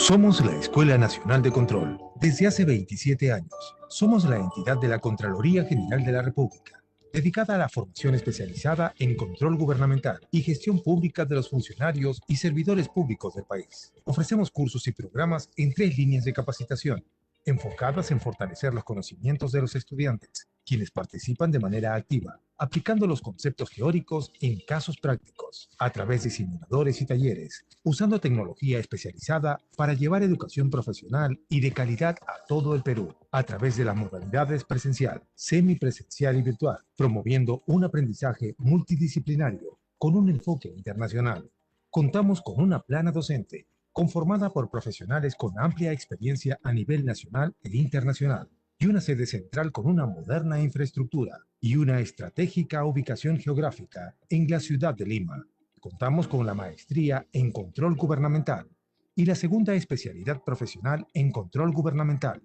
Somos la Escuela Nacional de Control. Desde hace 27 años, somos la entidad de la Contraloría General de la República, dedicada a la formación especializada en control gubernamental y gestión pública de los funcionarios y servidores públicos del país. Ofrecemos cursos y programas en 3 líneas de capacitación, enfocadas en fortalecer los conocimientos de los estudiantes, quienes participan de manera activa, aplicando los conceptos teóricos en casos prácticos, a través de simuladores y talleres, usando tecnología especializada para llevar educación profesional y de calidad a todo el Perú, a través de las modalidades presencial, semipresencial y virtual, promoviendo un aprendizaje multidisciplinario con un enfoque internacional. Contamos con una plana docente conformada por profesionales con amplia experiencia a nivel nacional e internacional, y una sede central con una moderna infraestructura y una estratégica ubicación geográfica en la ciudad de Lima. Contamos con la maestría en control gubernamental y la segunda especialidad profesional en control gubernamental,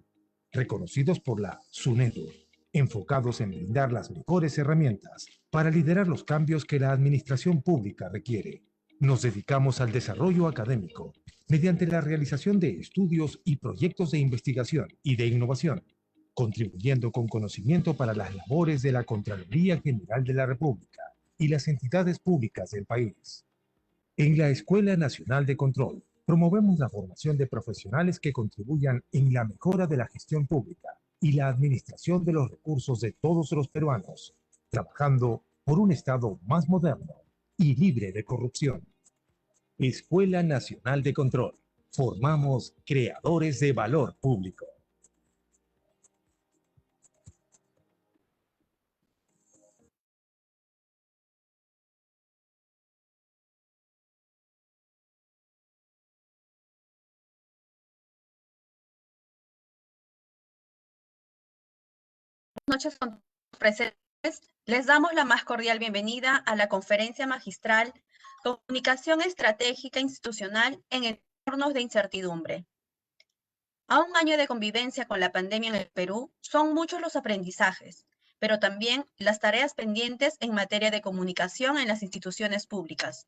reconocidos por la SUNEDU, enfocados en brindar las mejores herramientas para liderar los cambios que la administración pública requiere. Nos dedicamos al desarrollo académico mediante la realización de estudios y proyectos de investigación y de innovación, contribuyendo con conocimiento para las labores de la Contraloría General de la República y las entidades públicas del país. En la Escuela Nacional de Control, promovemos la formación de profesionales que contribuyan en la mejora de la gestión pública y la administración de los recursos de todos los peruanos, trabajando por un Estado más moderno y libre de corrupción. Escuela Nacional de Control. Formamos creadores de valor público. Noches con presentes. Les damos la más cordial bienvenida a la conferencia magistral Comunicación Estratégica Institucional en entornos de incertidumbre. A un año de convivencia con la pandemia en el Perú, son muchos los aprendizajes, pero también las tareas pendientes en materia de comunicación en las instituciones públicas.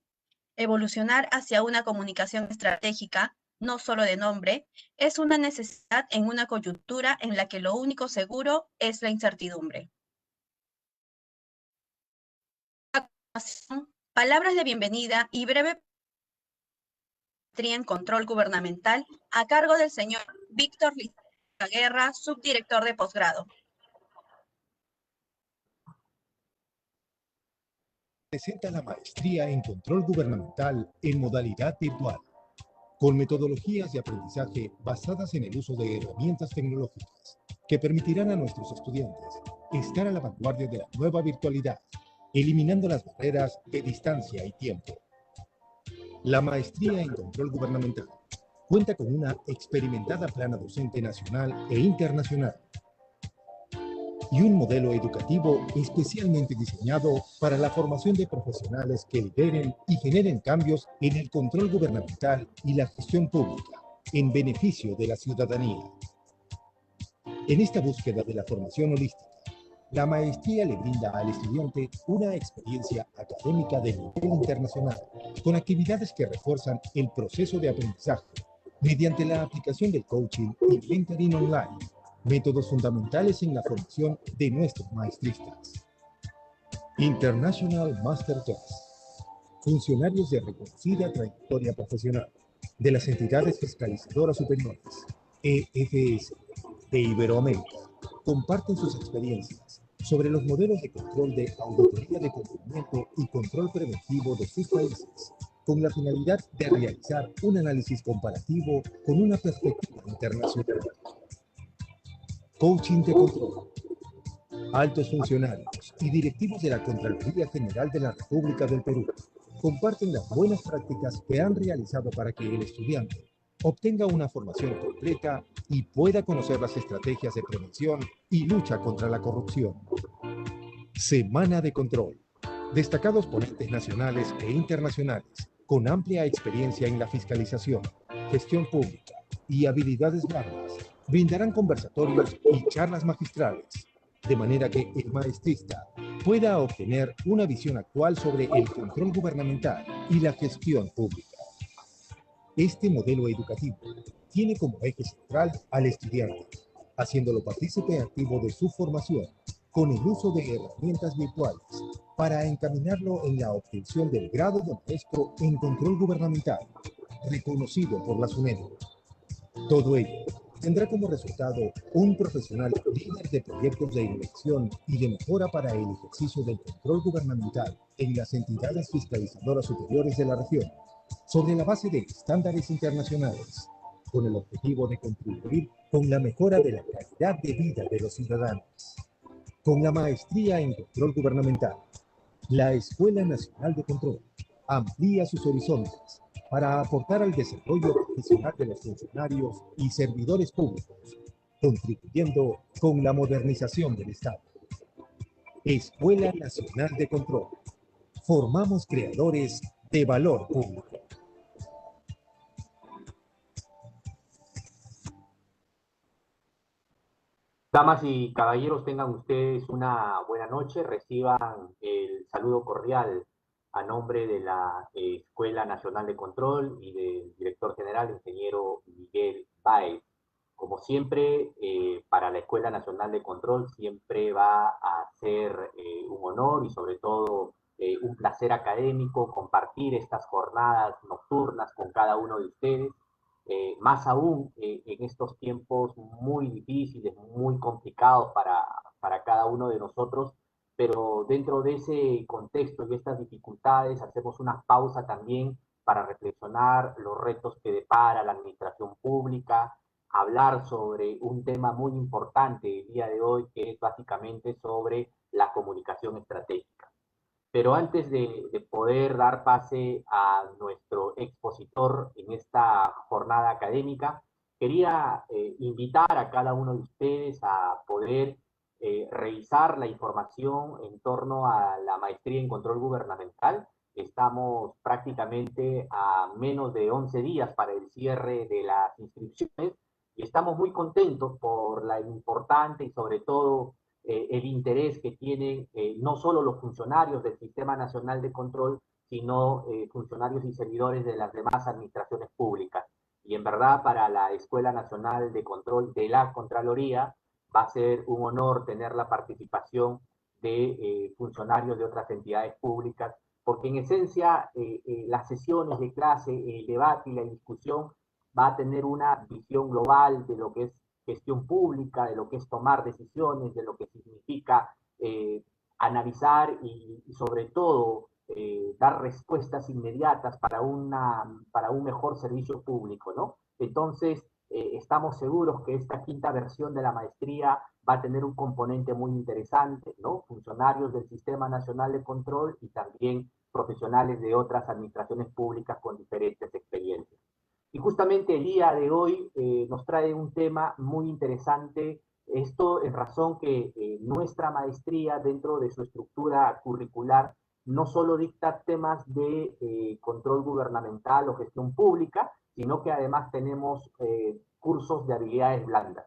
Evolucionar hacia una comunicación estratégica, no solo de nombre, es una necesidad en una coyuntura en la que lo único seguro es la incertidumbre. Palabras de bienvenida y breve en control gubernamental a cargo del señor Víctor Guerra, subdirector de posgrado. Presenta la maestría en control gubernamental en modalidad virtual, con metodologías de aprendizaje basadas en el uso de herramientas tecnológicas que permitirán a nuestros estudiantes estar a la vanguardia de la nueva virtualidad, eliminando las barreras de distancia y tiempo. La maestría en control gubernamental cuenta con una experimentada plana docente nacional e internacional y un modelo educativo especialmente diseñado para la formación de profesionales que lideren y generen cambios en el control gubernamental y la gestión pública en beneficio de la ciudadanía. En esta búsqueda de la formación holística, la maestría le brinda al estudiante una experiencia académica de nivel internacional, con actividades que refuerzan el proceso de aprendizaje mediante la aplicación del coaching y mentoring online, métodos fundamentales en la formación de nuestros maestristas. International Masterclass. Funcionarios de reconocida trayectoria profesional de las entidades fiscalizadoras superiores, EFS, de Iberoamérica, comparten sus experiencias sobre los modelos de control de auditoría de cumplimiento y control preventivo de sus países, con la finalidad de realizar un análisis comparativo con una perspectiva internacional. Coaching de control. Altos funcionarios y directivos de la Contraloría General de la República del Perú comparten las buenas prácticas que han realizado para que el estudiante obtenga una formación completa y pueda conocer las estrategias de prevención y lucha contra la corrupción. Semana de Control. Destacados ponentes nacionales e internacionales con amplia experiencia en la fiscalización, gestión pública y habilidades blandas brindarán conversatorios y charlas magistrales, de manera que el maestrista pueda obtener una visión actual sobre el control gubernamental y la gestión pública. Este modelo educativo tiene como eje central al estudiante, haciéndolo partícipe activo de su formación con el uso de herramientas virtuales para encaminarlo en la obtención del grado de maestro en control gubernamental, reconocido por la SUNEDU. Todo ello tendrá como resultado un profesional líder de proyectos de innovación y de mejora para el ejercicio del control gubernamental en las entidades fiscalizadoras superiores de la región, sobre la base de estándares internacionales, con el objetivo de contribuir con la mejora de la calidad de vida de los ciudadanos. Con la maestría en control gubernamental, la Escuela Nacional de Control amplía sus horizontes para aportar al desarrollo profesional de los funcionarios y servidores públicos, contribuyendo con la modernización del Estado. Escuela Nacional de Control. Formamos creadores de valor público. Damas y caballeros, tengan ustedes una buena noche. Reciban el saludo cordial a nombre de la Escuela Nacional de Control y del director general, ingeniero Miguel Báez. Como siempre, para la Escuela Nacional de Control siempre va a ser un honor y sobre todo un placer académico compartir estas jornadas nocturnas con cada uno de ustedes. Más aún en estos tiempos muy difíciles, muy complicados para cada uno de nosotros, pero dentro de ese contexto y estas dificultades hacemos una pausa también para reflexionar los retos que depara la administración pública, hablar sobre un tema muy importante el día de hoy, que es básicamente sobre la comunicación estratégica. Pero antes de poder dar pase a nuestro expositor en esta jornada académica, quería invitar a cada uno de ustedes a poder revisar la información en torno a la maestría en control gubernamental. Estamos prácticamente a menos de 11 días para el cierre de las inscripciones y estamos muy contentos por la importante y sobre todo el interés que tienen no solo los funcionarios del Sistema Nacional de Control, sino funcionarios y servidores de las demás administraciones públicas. Y en verdad para la Escuela Nacional de Control de la Contraloría va a ser un honor tener la participación de funcionarios de otras entidades públicas, porque en esencia las sesiones de clase, el debate y la discusión va a tener una visión global de lo que es gestión pública, de lo que es tomar decisiones, de lo que significa analizar y sobre todo dar respuestas inmediatas para un mejor servicio público, ¿no? Entonces, estamos seguros que esta quinta versión de la maestría va a tener un componente muy interesante, ¿no? Funcionarios del Sistema Nacional de Control y también profesionales de otras administraciones públicas con diferentes experiencias. Y justamente el día de hoy nos trae un tema muy interesante, esto en razón que nuestra maestría dentro de su estructura curricular no solo dicta temas de control gubernamental o gestión pública, sino que además tenemos cursos de habilidades blandas.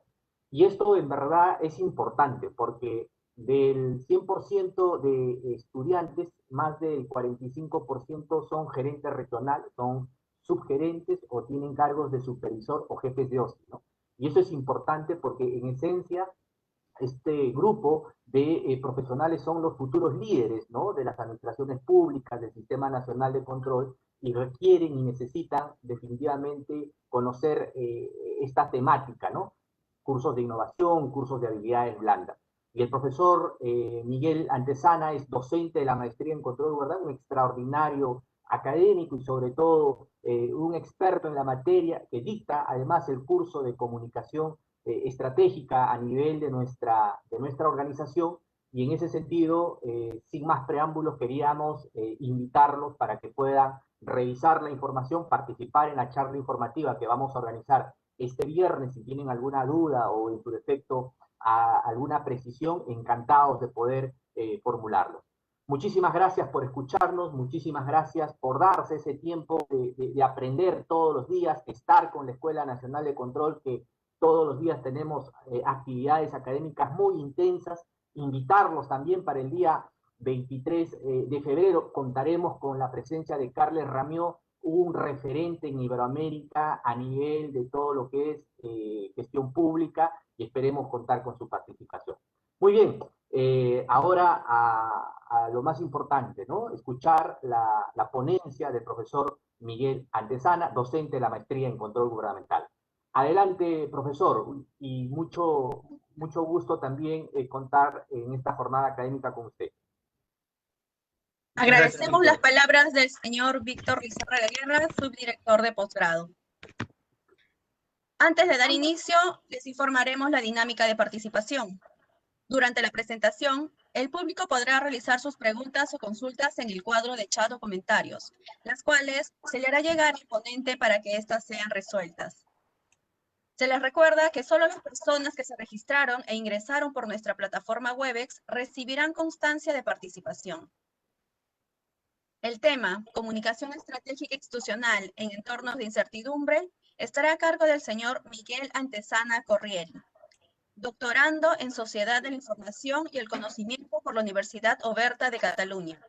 Y esto en verdad es importante porque del 100% de estudiantes, más del 45% son gerentes regionales, son subgerentes o tienen cargos de supervisor o jefes de OSI, ¿no? Y eso es importante porque en esencia este grupo de profesionales son los futuros líderes, ¿no? De las administraciones públicas, del Sistema Nacional de Control, y requieren y necesitan definitivamente conocer esta temática, ¿no? Cursos de innovación, cursos de habilidades blandas. Y el profesor Miguel Antesana es docente de la maestría en control, ¿verdad? Un extraordinario académico y sobre todo un experto en la materia que dicta además el curso de comunicación estratégica a nivel de nuestra organización, y en ese sentido, sin más preámbulos, queríamos invitarlos para que puedan revisar la información, participar en la charla informativa que vamos a organizar este viernes. Si tienen alguna duda o en su defecto alguna precisión, encantados de poder formularlo. Muchísimas gracias por escucharnos, muchísimas gracias por darse ese tiempo de aprender todos los días, estar con la Escuela Nacional de Control, que todos los días tenemos actividades académicas muy intensas. Invitarlos también para el día 23 de febrero. Contaremos con la presencia de Carles Ramió, un referente en Iberoamérica a nivel de todo lo que es gestión pública y esperemos contar con su participación. Muy bien, ahora a lo más importante, ¿no? Escuchar la ponencia del profesor Miguel Antesana, docente de la maestría en control gubernamental. Adelante, profesor, y mucho gusto también contar en esta jornada académica con usted. Agradecemos las palabras del señor Víctor Lizarraga Guerra, subdirector de posgrado. Antes de dar inicio, les informaremos la dinámica de participación. Durante la presentación, el público podrá realizar sus preguntas o consultas en el cuadro de chat o comentarios, las cuales se le hará llegar al ponente para que éstas sean resueltas. Se les recuerda que solo las personas que se registraron e ingresaron por nuestra plataforma Webex recibirán constancia de participación. El tema, comunicación estratégica institucional en entornos de incertidumbre, estará a cargo del señor Miguel Antesana Corriel, doctorando en Sociedad de la Información y el Conocimiento por la Universidad Oberta de Cataluña,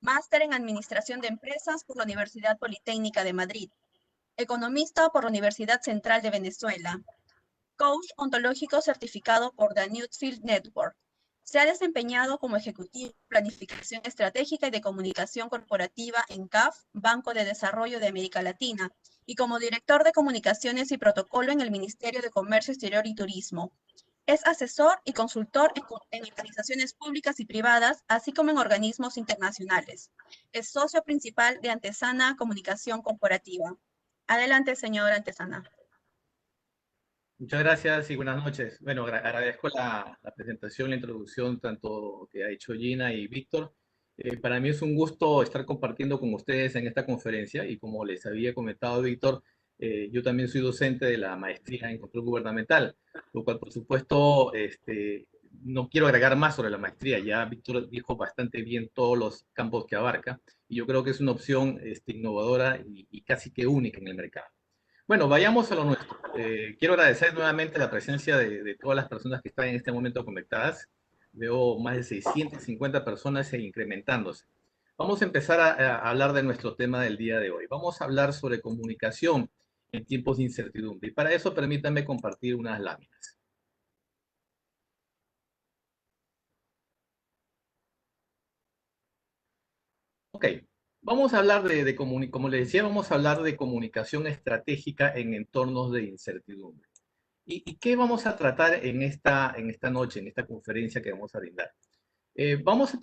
máster en Administración de Empresas por la Universidad Politécnica de Madrid, economista por la Universidad Central de Venezuela, coach ontológico certificado por The Newsfield Network. Se ha desempeñado como ejecutivo de planificación estratégica y de comunicación corporativa en CAF, Banco de Desarrollo de América Latina, y como director de comunicaciones y protocolo en el Ministerio de Comercio Exterior y Turismo. Es asesor y consultor en organizaciones públicas y privadas, así como en organismos internacionales. Es socio principal de Antesana Comunicación Corporativa. Adelante, señor Antesana. Muchas gracias y buenas noches. Bueno, agradezco la presentación, la introducción, tanto que ha hecho Gina y Víctor. Para mí es un gusto estar compartiendo con ustedes en esta conferencia y como les había comentado Víctor, yo también soy docente de la maestría en control gubernamental, lo cual por supuesto no quiero agregar más sobre la maestría, ya Víctor dijo bastante bien todos los campos que abarca y yo creo que es una opción innovadora y casi que única en el mercado. Bueno, vayamos a lo nuestro. Quiero agradecer nuevamente la presencia de todas las personas que están en este momento conectadas. Veo más de 650 personas incrementándose. Vamos a empezar a hablar de nuestro tema del día de hoy. Vamos a hablar sobre comunicación en tiempos de incertidumbre. Y para eso permítanme compartir unas láminas. Ok. Vamos a hablar como les decía, vamos a hablar de comunicación estratégica en entornos de incertidumbre. ¿Y qué vamos a tratar en esta noche, en esta conferencia que vamos a brindar?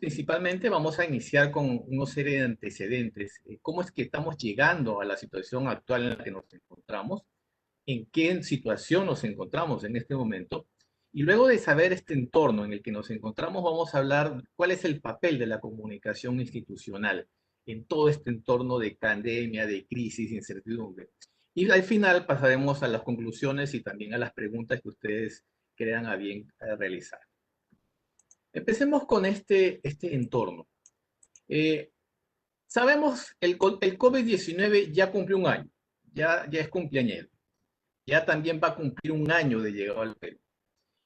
Principalmente vamos a iniciar con una serie de antecedentes. ¿Cómo es que estamos llegando a la situación actual en la que nos encontramos? ¿En qué situación nos encontramos en este momento? Y luego de saber este entorno en el que nos encontramos, vamos a hablar cuál es el papel de la comunicación institucional en todo este entorno de pandemia, de crisis, incertidumbre. Y al final pasaremos a las conclusiones y también a las preguntas que ustedes crean a bien realizar. Empecemos con este entorno. Sabemos, el COVID-19 ya cumplió un año, ya es cumpleañero. Ya también va a cumplir un año de llegado al Perú.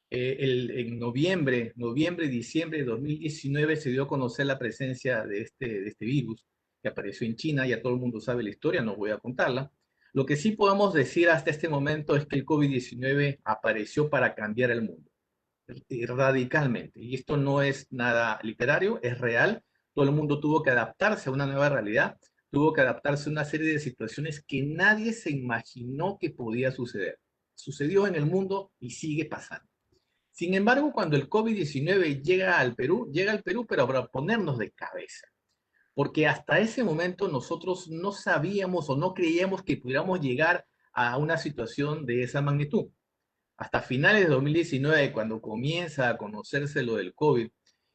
En noviembre, diciembre de 2019 se dio a conocer la presencia de este virus que apareció en China, ya todo el mundo sabe la historia, no voy a contarla. Lo que sí podemos decir hasta este momento es que el COVID-19 apareció para cambiar el mundo, radicalmente. Y esto no es nada literario, es real. Todo el mundo tuvo que adaptarse a una nueva realidad, tuvo que adaptarse a una serie de situaciones que nadie se imaginó que podía suceder. Sucedió en el mundo y sigue pasando. Sin embargo, cuando el COVID-19 llega al Perú pero para ponernos de cabeza. Porque hasta ese momento nosotros no sabíamos o no creíamos que pudiéramos llegar a una situación de esa magnitud. Hasta finales de 2019, cuando comienza a conocerse lo del COVID,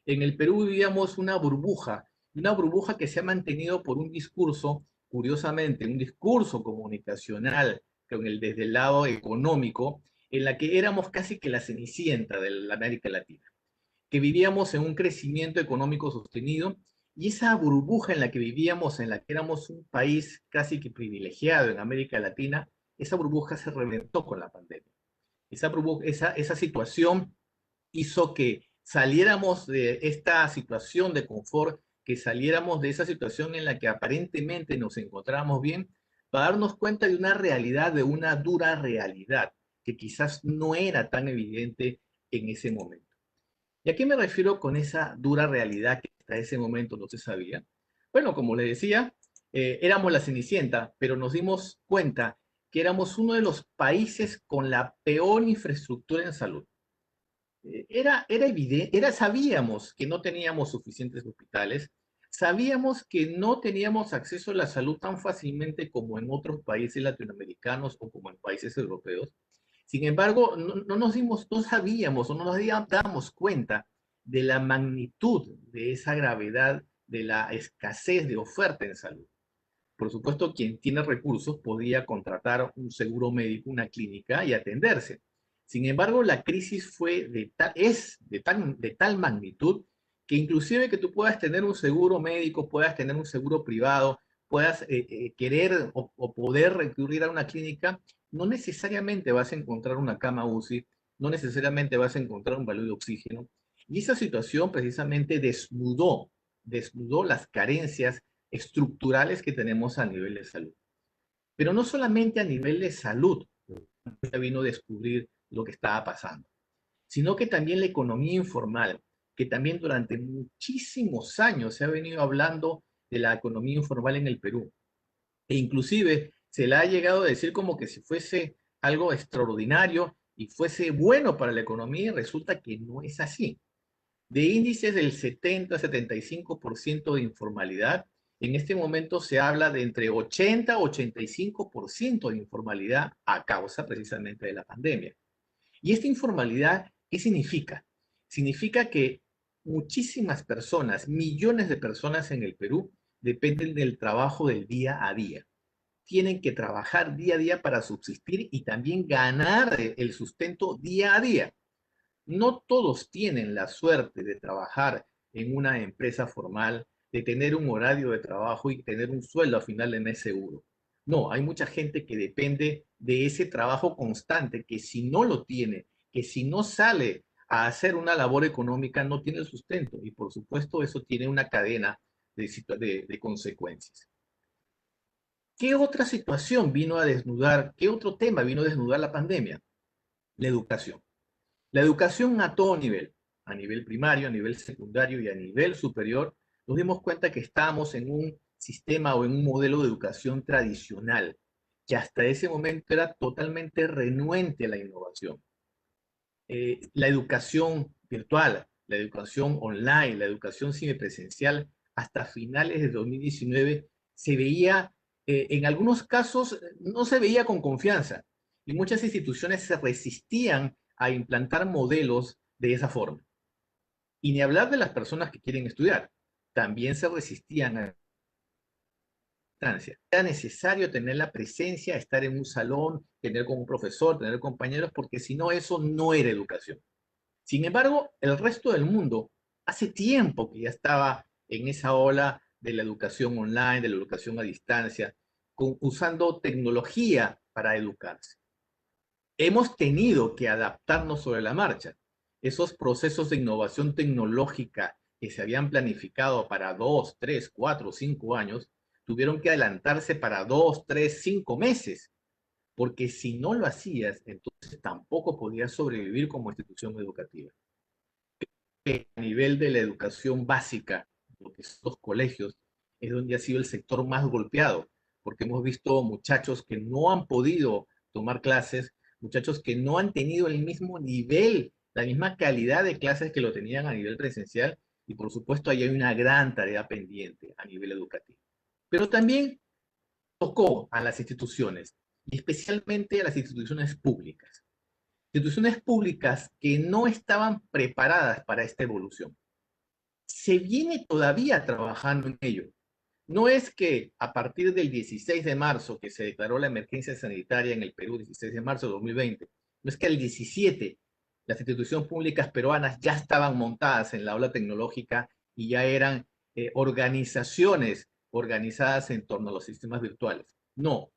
en el Perú vivíamos una burbuja que se ha mantenido por un discurso, curiosamente, un discurso comunicacional desde el lado económico, en la que éramos casi que la cenicienta de la América Latina, que vivíamos en un crecimiento económico sostenido, y esa burbuja en la que vivíamos, en la que éramos un país casi que privilegiado en América Latina, esa burbuja se reventó con la pandemia. Esa situación hizo que saliéramos de esta situación de confort que saliéramos de esa situación en la que aparentemente nos encontrábamos bien, para darnos cuenta de una realidad, de una dura realidad, que quizás no era tan evidente en ese momento. ¿Y a qué me refiero con esa dura realidad que hasta ese momento no se sabía? Bueno, como les decía, éramos la Cenicienta, pero nos dimos cuenta que éramos uno de los países con la peor infraestructura en salud. Era evidente, sabíamos que no teníamos suficientes hospitales, sabíamos que no teníamos acceso a la salud tan fácilmente como en otros países latinoamericanos o como en países europeos. Sin embargo, no sabíamos o no nos dábamos cuenta de la magnitud de esa gravedad, de la escasez de oferta en salud. Por supuesto, quien tiene recursos podía contratar un seguro médico, una clínica y atenderse. Sin embargo, la crisis fue de tal magnitud que inclusive que tú puedas tener un seguro médico, puedas tener un seguro privado, puedas querer o poder recurrir a una clínica, no necesariamente vas a encontrar una cama UCI, no necesariamente vas a encontrar un balón de oxígeno. Y esa situación precisamente desnudó las carencias estructurales que tenemos a nivel de salud. Pero no solamente a nivel de salud vino a descubrir lo que estaba pasando, sino que también la economía informal, que también durante muchísimos años se ha venido hablando de la economía informal en el Perú. E inclusive se la ha llegado a decir como que si fuese algo extraordinario y fuese bueno para la economía, y resulta que no es así. De índices del 70-75% de informalidad, en este momento se habla de entre 80-85% de informalidad a causa precisamente de la pandemia. Y esta informalidad, ¿qué significa? Significa que muchísimas personas, millones de personas en el Perú, dependen del trabajo del día a día. Tienen que trabajar día a día para subsistir y también ganar el sustento día a día. No todos tienen la suerte de trabajar en una empresa formal, de tener un horario de trabajo y tener un sueldo a final de mes seguro. No, hay mucha gente que depende de ese trabajo constante, que si no lo tiene, que si no sale a hacer una labor económica, no tiene sustento. Y por supuesto eso tiene una cadena de consecuencias. ¿Qué otra situación vino a desnudar, qué otro tema vino a desnudar la pandemia? La educación. La educación a todo nivel, a nivel primario, a nivel secundario y a nivel superior, nos dimos cuenta que estábamos en un sistema o en un modelo de educación tradicional, que hasta ese momento era totalmente renuente a la innovación. La educación virtual, la educación online, la educación semipresencial, hasta finales de 2019 se veía, en algunos casos, no se veía con confianza y muchas instituciones se resistían a implantar modelos de esa forma. Y ni hablar de las personas que quieren estudiar, también se resistían a distancia. Era necesario tener la presencia, estar en un salón, tener como un profesor, tener compañeros, porque si no, eso no era educación. Sin embargo, el resto del mundo hace tiempo que ya estaba en esa ola de la educación online, de la educación a distancia, usando tecnología para educarse. Hemos tenido que adaptarnos sobre la marcha. Esos procesos de innovación tecnológica que se habían planificado para 2, 3, 4, 5 años, tuvieron que adelantarse para 2, 3, 5 meses, porque si no lo hacías, entonces tampoco podías sobrevivir como institución educativa. A nivel de la educación básica, lo que son los colegios, es donde ha sido el sector más golpeado, porque hemos visto muchachos que no han podido tomar clases, muchachos que no han tenido el mismo nivel, la misma calidad de clases que lo tenían a nivel presencial, y por supuesto ahí hay una gran tarea pendiente a nivel educativo. Pero también tocó a las instituciones, y especialmente a las instituciones públicas. Instituciones públicas que no estaban preparadas para esta evolución. Se viene todavía trabajando en ello. No es que a partir del 16 de marzo, que se declaró la emergencia sanitaria en el Perú, 16 de marzo de 2020, no es que el 17 las instituciones públicas peruanas ya estaban montadas en la ola tecnológica y ya eran organizaciones organizadas en torno a los sistemas virtuales. No,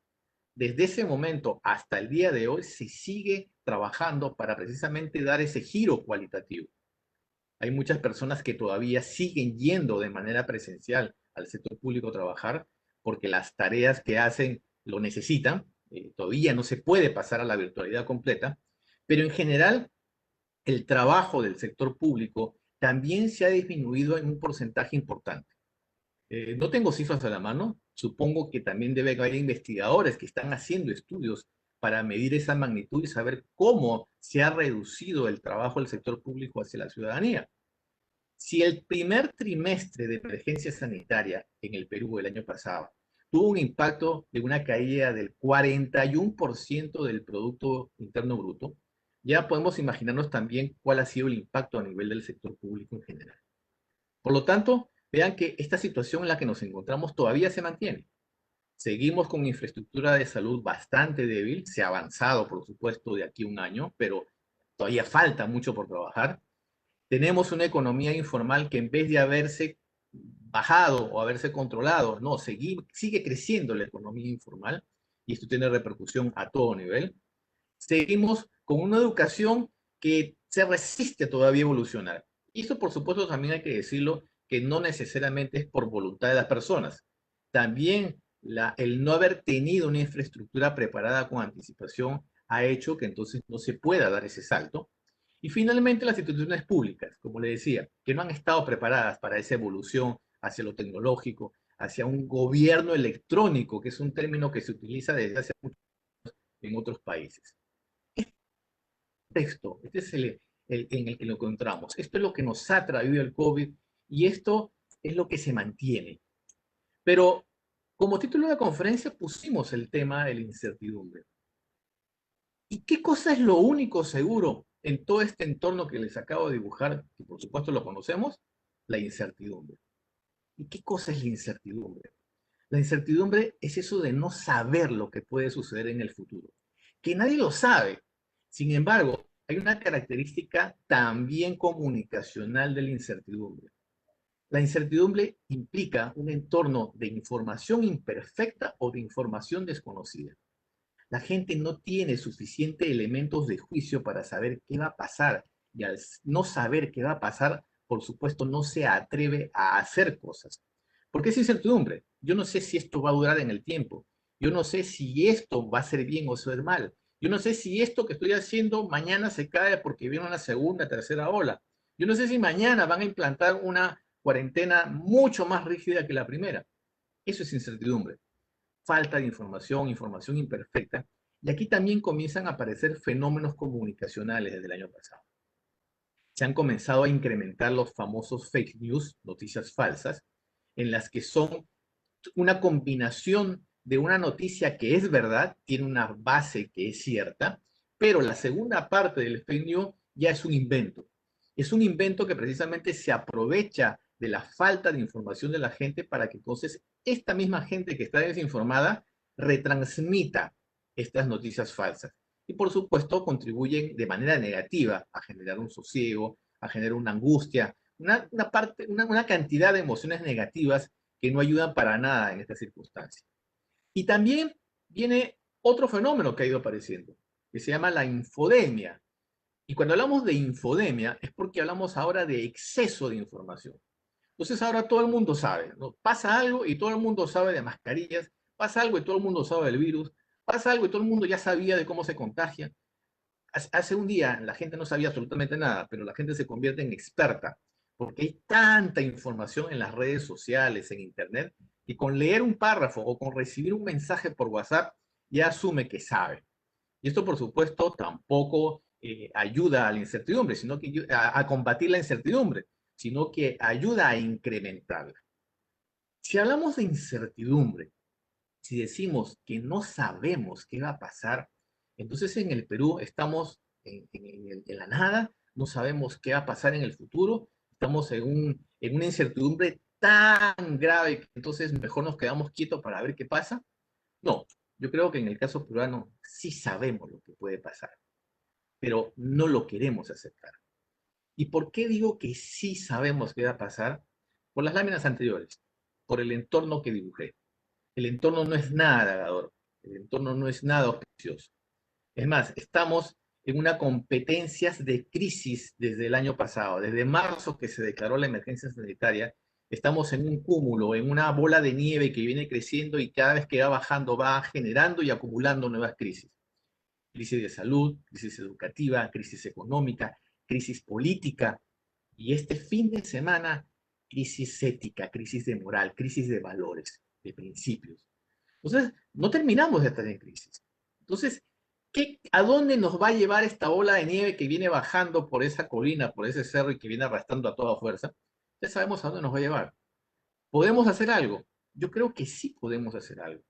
desde ese momento hasta el día de hoy se sigue trabajando para precisamente dar ese giro cualitativo. Hay muchas personas que todavía siguen yendo de manera presencial al sector público a trabajar porque las tareas que hacen lo necesitan. Todavía no se puede pasar a la virtualidad completa, pero en general el trabajo del sector público también se ha disminuido en un porcentaje importante. No tengo cifras a la mano, supongo que también debe haber investigadores que están haciendo estudios para medir esa magnitud y saber cómo se ha reducido el trabajo del sector público hacia la ciudadanía. Si el primer trimestre de emergencia sanitaria en el Perú el año pasado tuvo un impacto de una caída del 41% del Producto Interno Bruto, ya podemos imaginarnos también cuál ha sido el impacto a nivel del sector público en general. Por lo tanto, vean que esta situación en la que nos encontramos todavía se mantiene. Seguimos con infraestructura de salud bastante débil, se ha avanzado, por supuesto, de aquí a un año, pero todavía falta mucho por trabajar. Tenemos una economía informal que en vez de haberse bajado o haberse controlado, no, sigue creciendo la economía informal y esto tiene repercusión a todo nivel. Seguimos con una educación que se resiste todavía a evolucionar. Y esto, por supuesto, también hay que decirlo, que no necesariamente es por voluntad de las personas. También el no haber tenido una infraestructura preparada con anticipación ha hecho que entonces no se pueda dar ese salto. Y finalmente las instituciones públicas, como le decía, que no han estado preparadas para esa evolución hacia lo tecnológico, hacia un gobierno electrónico, que es un término que se utiliza desde hace mucho tiempo en otros países. Este es el en el que lo encontramos. Esto es lo que nos ha traído el COVID y esto es lo que se mantiene. Pero como título de la conferencia pusimos el tema de la incertidumbre. ¿Y qué cosa es lo único seguro en todo este entorno que les acabo de dibujar, que por supuesto lo conocemos? La incertidumbre. ¿Y qué cosa es la incertidumbre? La incertidumbre es eso de no saber lo que puede suceder en el futuro, que nadie lo sabe. Sin embargo, hay una característica también comunicacional de la incertidumbre. La incertidumbre implica un entorno de información imperfecta o de información desconocida. La gente no tiene suficientes elementos de juicio para saber qué va a pasar y al no saber qué va a pasar, por supuesto, no se atreve a hacer cosas. Porque es incertidumbre. Yo no sé si esto va a durar en el tiempo. Yo no sé si esto va a ser bien o ser mal. Yo no sé si esto que estoy haciendo mañana se cae porque viene una segunda, tercera ola. Yo no sé si mañana van a implantar una cuarentena mucho más rígida que la primera. Eso es incertidumbre. Falta de información, información imperfecta. Y aquí también comienzan a aparecer fenómenos comunicacionales desde el año pasado. Se han comenzado a incrementar los famosos fake news, noticias falsas, en las que son una combinación de una noticia que es verdad, tiene una base que es cierta, pero la segunda parte del fake news ya es un invento. Es un invento que precisamente se aprovecha de la falta de información de la gente para que entonces esta misma gente que está desinformada retransmita estas noticias falsas. Y por supuesto contribuyen de manera negativa a generar un sosiego, a generar una angustia, una cantidad de emociones negativas que no ayudan para nada en esta circunstancia. Y también viene otro fenómeno que ha ido apareciendo, que se llama la infodemia. Y cuando hablamos de infodemia es porque hablamos ahora de exceso de información. Entonces ahora todo el mundo sabe, ¿no? Pasa algo y todo el mundo sabe de mascarillas, pasa algo y todo el mundo sabe del virus, pasa algo y todo el mundo ya sabía de cómo se contagia. Hace un día la gente no sabía absolutamente nada, pero la gente se convierte en experta, porque hay tanta información en las redes sociales, en Internet, y con leer un párrafo o con recibir un mensaje por WhatsApp ya asume que sabe. Y esto, por supuesto, tampoco ayuda a la incertidumbre, sino que a combatir la incertidumbre, sino que ayuda a incrementarla. Si hablamos de incertidumbre, si decimos que no sabemos qué va a pasar, entonces en el Perú estamos en la nada, no sabemos qué va a pasar en el futuro, estamos en una incertidumbre tan grave que entonces mejor nos quedamos quietos para ver qué pasa. No, yo creo que en el caso peruano sí sabemos lo que puede pasar, pero no lo queremos aceptar. ¿Y por qué digo que sí sabemos qué va a pasar? Por las láminas anteriores, por el entorno que dibujé. El entorno no es nada halagador, el entorno no es nada auspicioso. Es más, estamos en una competencias de crisis desde el año pasado. Desde marzo que se declaró la emergencia sanitaria, estamos en un cúmulo, en una bola de nieve que viene creciendo y cada vez que va bajando va generando y acumulando nuevas crisis. Crisis de salud, crisis educativa, crisis económica, crisis política y este fin de semana, crisis ética, crisis de moral, crisis de valores, de principios. Entonces, no terminamos de estar en crisis. Entonces, ¿a dónde nos va a llevar esta ola de nieve que viene bajando por esa colina, por ese cerro y que viene arrastrando a toda fuerza? Ya sabemos a dónde nos va a llevar. ¿Podemos hacer algo? Yo creo que sí podemos hacer algo.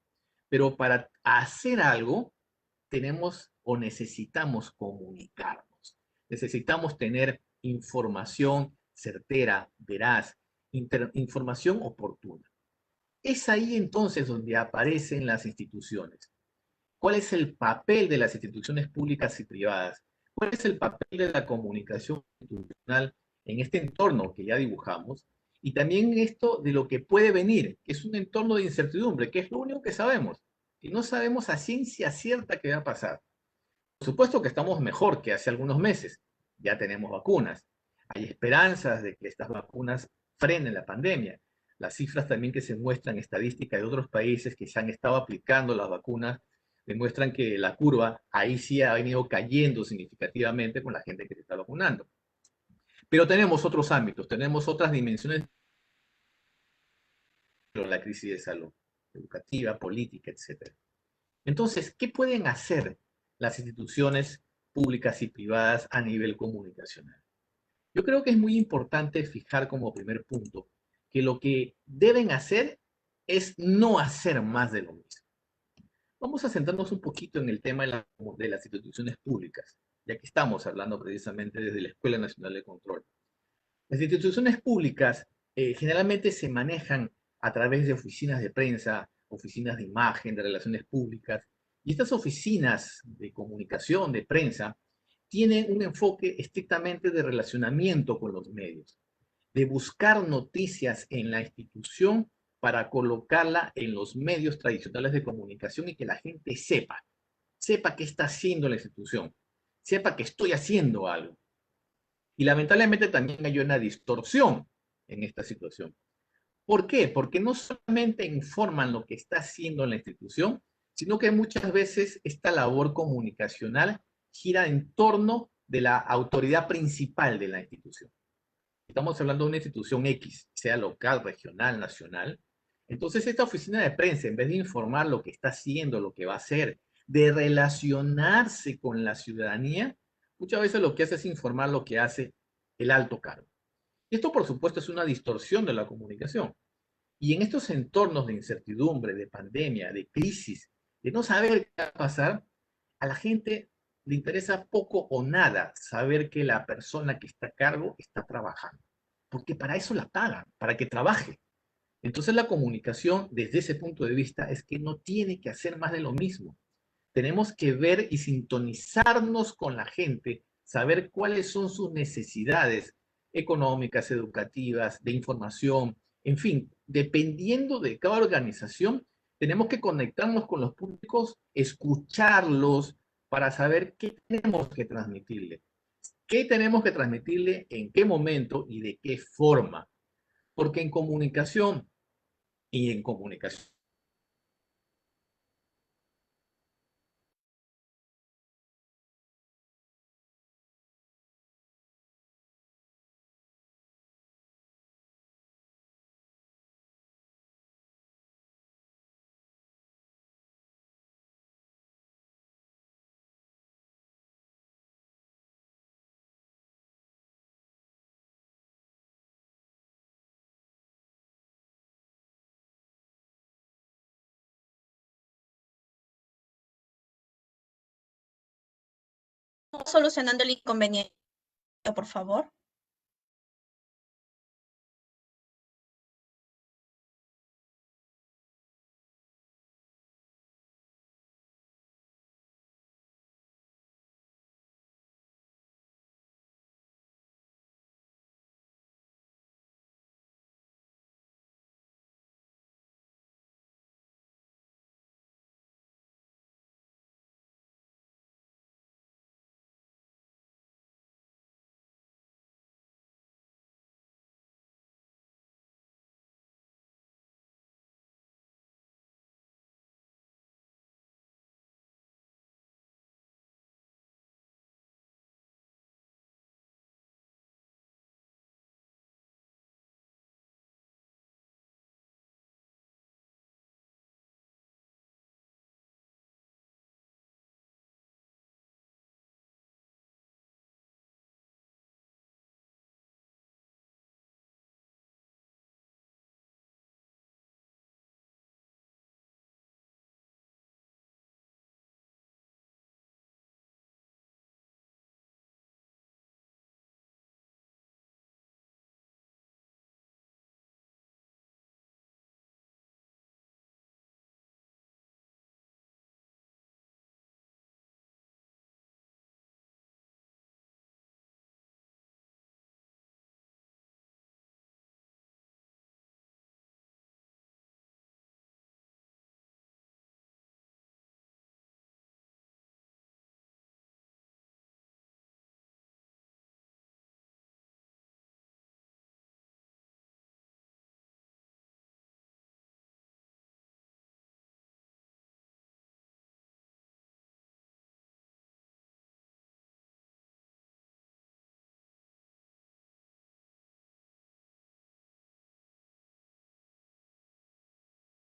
Pero para hacer algo, tenemos o necesitamos comunicarnos. Necesitamos tener información certera, veraz, información oportuna. Es ahí entonces donde aparecen las instituciones. ¿Cuál es el papel de las instituciones públicas y privadas? ¿Cuál es el papel de la comunicación institucional en este entorno que ya dibujamos? Y también esto de lo que puede venir, que es un entorno de incertidumbre, que es lo único que sabemos. Y no sabemos a ciencia cierta qué va a pasar. Por supuesto que estamos mejor que hace algunos meses. Ya tenemos vacunas. Hay esperanzas de que estas vacunas frenen la pandemia. Las cifras también que se muestran estadísticas de otros países que se han estado aplicando las vacunas demuestran que la curva ahí sí ha venido cayendo significativamente con la gente que se está vacunando. Pero tenemos otros ámbitos, tenemos otras dimensiones de la crisis de salud, educativa, política, etc. Entonces, ¿qué pueden hacer las instituciones públicas y privadas a nivel comunicacional? Yo creo que es muy importante fijar como primer punto que lo que deben hacer es no hacer más de lo mismo. Vamos a centrarnos un poquito en el tema de las instituciones públicas, ya que estamos hablando precisamente desde la Escuela Nacional de Control. Las instituciones públicas generalmente se manejan a través de oficinas de prensa, oficinas de imagen, de relaciones públicas, y estas oficinas de comunicación, de prensa, tienen un enfoque estrictamente de relacionamiento con los medios, de buscar noticias en la institución para colocarla en los medios tradicionales de comunicación y que la gente sepa qué está haciendo la institución, sepa que estoy haciendo algo. Y lamentablemente también hay una distorsión en esta situación. ¿Por qué? Porque no solamente informan lo que está haciendo la institución, sino que muchas veces esta labor comunicacional gira en torno de la autoridad principal de la institución. Estamos hablando de una institución X, sea local, regional, nacional. Entonces, esta oficina de prensa, en vez de informar lo que está haciendo, lo que va a hacer, de relacionarse con la ciudadanía, muchas veces lo que hace es informar lo que hace el alto cargo. Y esto, por supuesto, es una distorsión de la comunicación. Y en estos entornos de incertidumbre, de pandemia, de crisis, de no saber qué va a pasar, a la gente le interesa poco o nada saber que la persona que está a cargo está trabajando, porque para eso la pagan, para que trabaje. Entonces la comunicación desde ese punto de vista es que no tiene que hacer más de lo mismo. Tenemos que ver y sintonizarnos con la gente, saber cuáles son sus necesidades económicas, educativas, de información, en fin, dependiendo de cada organización, tenemos que conectarnos con los públicos, escucharlos para saber qué tenemos que transmitirle. ¿Qué tenemos que transmitirle, en qué momento y de qué forma? Porque en comunicación y en comunicación Solucionando el inconveniente, por favor.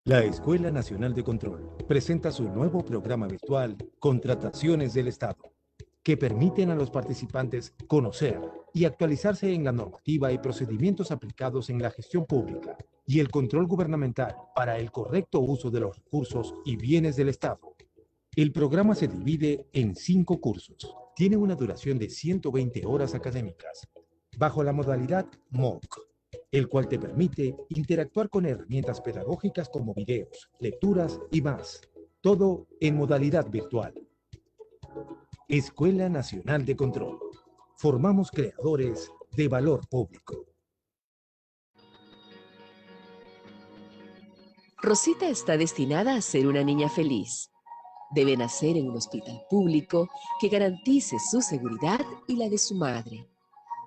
La Escuela Nacional de Control presenta su nuevo programa virtual Contrataciones del Estado, que permiten a los participantes conocer y actualizarse en la normativa y procedimientos aplicados en la gestión pública y el control gubernamental para el correcto uso de los recursos y bienes del Estado. El programa se divide en 5 cursos. Tiene una duración de 120 horas académicas, bajo la modalidad MOOC, el cual te permite interactuar con herramientas pedagógicas como videos, lecturas y más. Todo en modalidad virtual. Escuela Nacional de Control. Formamos creadores de valor público. Rosita está destinada a ser una niña feliz. Debe nacer en un hospital público que garantice su seguridad y la de su madre.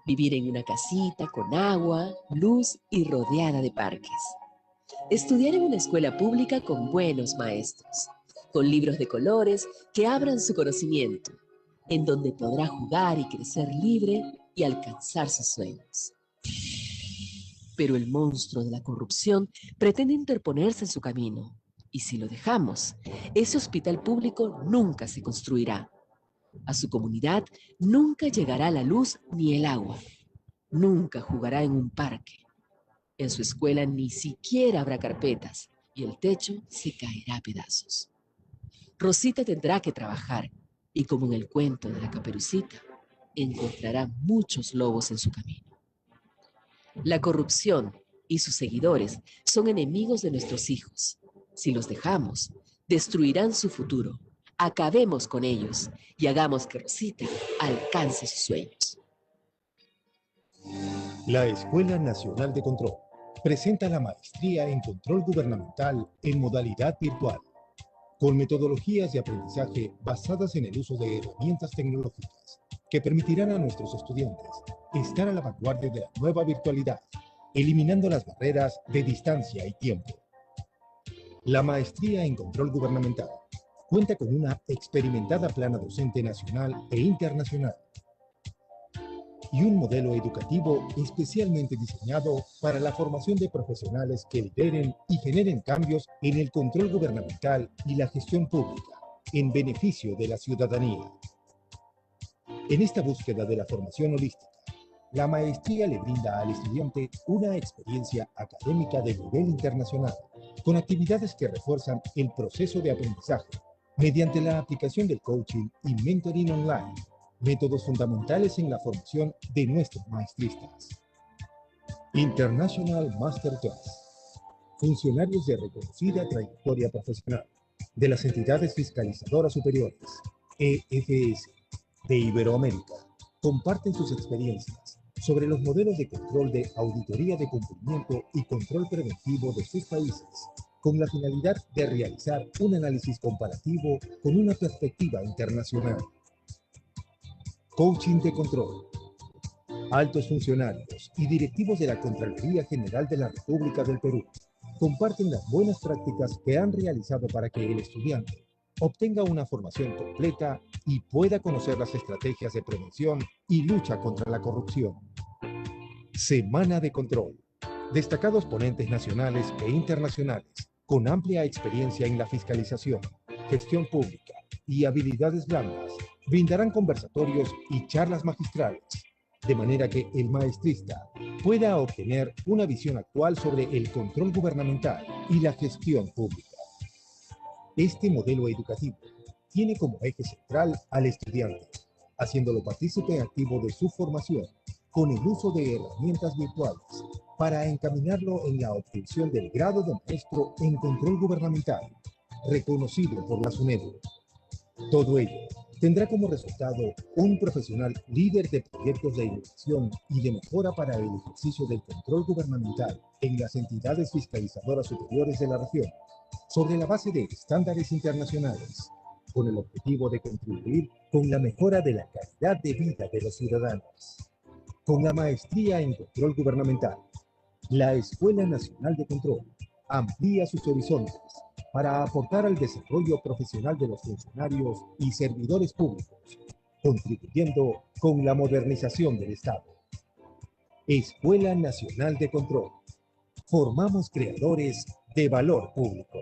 Vivir en una casita con agua, luz y rodeada de parques. Estudiar en una escuela pública con buenos maestros, con libros de colores que abran su conocimiento, en donde podrá jugar y crecer libre y alcanzar sus sueños. Pero el monstruo de la corrupción pretende interponerse en su camino, y si lo dejamos, ese hospital público nunca se construirá. A su comunidad nunca llegará la luz ni el agua. Nunca jugará en un parque. En su escuela ni siquiera habrá carpetas y el techo se caerá a pedazos. Rosita tendrá que trabajar y, como en el cuento de la Caperucita, encontrará muchos lobos en su camino. La corrupción y sus seguidores son enemigos de nuestros hijos. Si los dejamos, destruirán su futuro. Acabemos con ellos y hagamos que Rosita alcance sus sueños. La Escuela Nacional de Control presenta la maestría en control gubernamental en modalidad virtual, con metodologías de aprendizaje basadas en el uso de herramientas tecnológicas que permitirán a nuestros estudiantes estar a la vanguardia de la nueva virtualidad, eliminando las barreras de distancia y tiempo. La maestría en control gubernamental cuenta con una experimentada plana docente nacional e internacional y un modelo educativo especialmente diseñado para la formación de profesionales que lideren y generen cambios en el control gubernamental y la gestión pública, en beneficio de la ciudadanía. En esta búsqueda de la formación holística, la maestría le brinda al estudiante una experiencia académica de nivel internacional, con actividades que refuerzan el proceso de aprendizaje mediante la aplicación del coaching y mentoring online, métodos fundamentales en la formación de nuestros maestristas. International Masterclass. Funcionarios de reconocida trayectoria profesional de las entidades fiscalizadoras superiores, EFS, de Iberoamérica, comparten sus experiencias sobre los modelos de control de auditoría de cumplimiento y control preventivo de sus países, con la finalidad de realizar un análisis comparativo con una perspectiva internacional. Coaching de control. Altos funcionarios y directivos de la Contraloría General de la República del Perú comparten las buenas prácticas que han realizado para que el estudiante obtenga una formación completa y pueda conocer las estrategias de prevención y lucha contra la corrupción. Semana de Control. Destacados ponentes nacionales e internacionales con amplia experiencia en la fiscalización, gestión pública y habilidades blandas brindarán conversatorios y charlas magistrales, de manera que el maestrista pueda obtener una visión actual sobre el control gubernamental y la gestión pública. Este modelo educativo tiene como eje central al estudiante, haciéndolo partícipe activo de su formación con el uso de herramientas virtuales para encaminarlo en la obtención del grado de maestro en control gubernamental, reconocido por la SUNEDU. Todo ello tendrá como resultado un profesional líder de proyectos de innovación y de mejora para el ejercicio del control gubernamental en las entidades fiscalizadoras superiores de la región, sobre la base de estándares internacionales, con el objetivo de contribuir con la mejora de la calidad de vida de los ciudadanos. Con la maestría en control gubernamental, la Escuela Nacional de Control amplía sus horizontes para aportar al desarrollo profesional de los funcionarios y servidores públicos, contribuyendo con la modernización del Estado. Escuela Nacional de Control. Formamos creadores de valor público.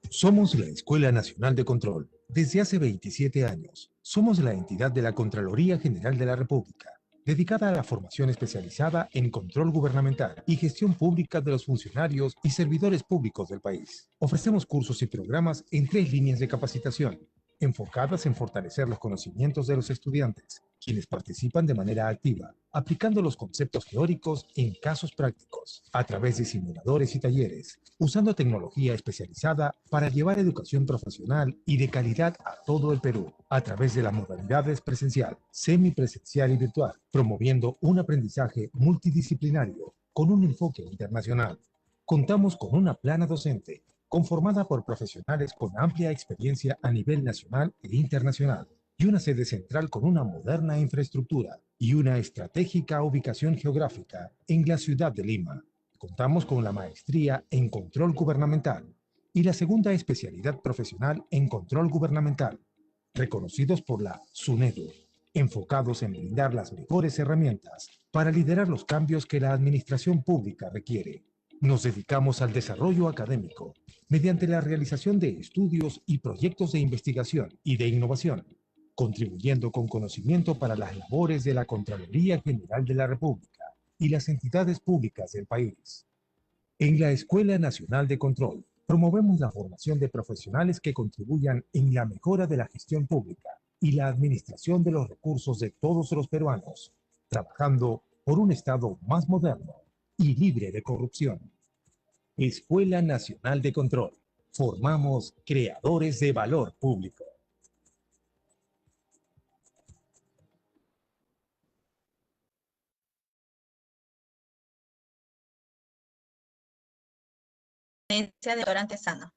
Somos la Escuela Nacional de Control. Desde hace 27 años, somos la entidad de la Contraloría General de la República, dedicada a la formación especializada en control gubernamental y gestión pública de los funcionarios y servidores públicos del país. Ofrecemos cursos y programas en 3 líneas de capacitación, enfocadas en fortalecer los conocimientos de los estudiantes, quienes participan de manera activa, aplicando los conceptos teóricos en casos prácticos, a través de simuladores y talleres, usando tecnología especializada para llevar educación profesional y de calidad a todo el Perú, a través de las modalidades presencial, semipresencial y virtual, promoviendo un aprendizaje multidisciplinario con un enfoque internacional. Contamos con una plana docente conformada por profesionales con amplia experiencia a nivel nacional e internacional, y una sede central con una moderna infraestructura y una estratégica ubicación geográfica en la ciudad de Lima. Contamos con la maestría en control gubernamental y la segunda especialidad profesional en control gubernamental, reconocidos por la SUNEDU, enfocados en brindar las mejores herramientas para liderar los cambios que la administración pública requiere. Nos dedicamos al desarrollo académico mediante la realización de estudios y proyectos de investigación y de innovación, contribuyendo con conocimiento para las labores de la Contraloría General de la República y las entidades públicas del país. En la Escuela Nacional de Control, promovemos la formación de profesionales que contribuyan en la mejora de la gestión pública y la administración de los recursos de todos los peruanos, trabajando por un Estado más moderno y libre de corrupción. Escuela Nacional de Control. Formamos creadores de valor público. De doctor Antesano.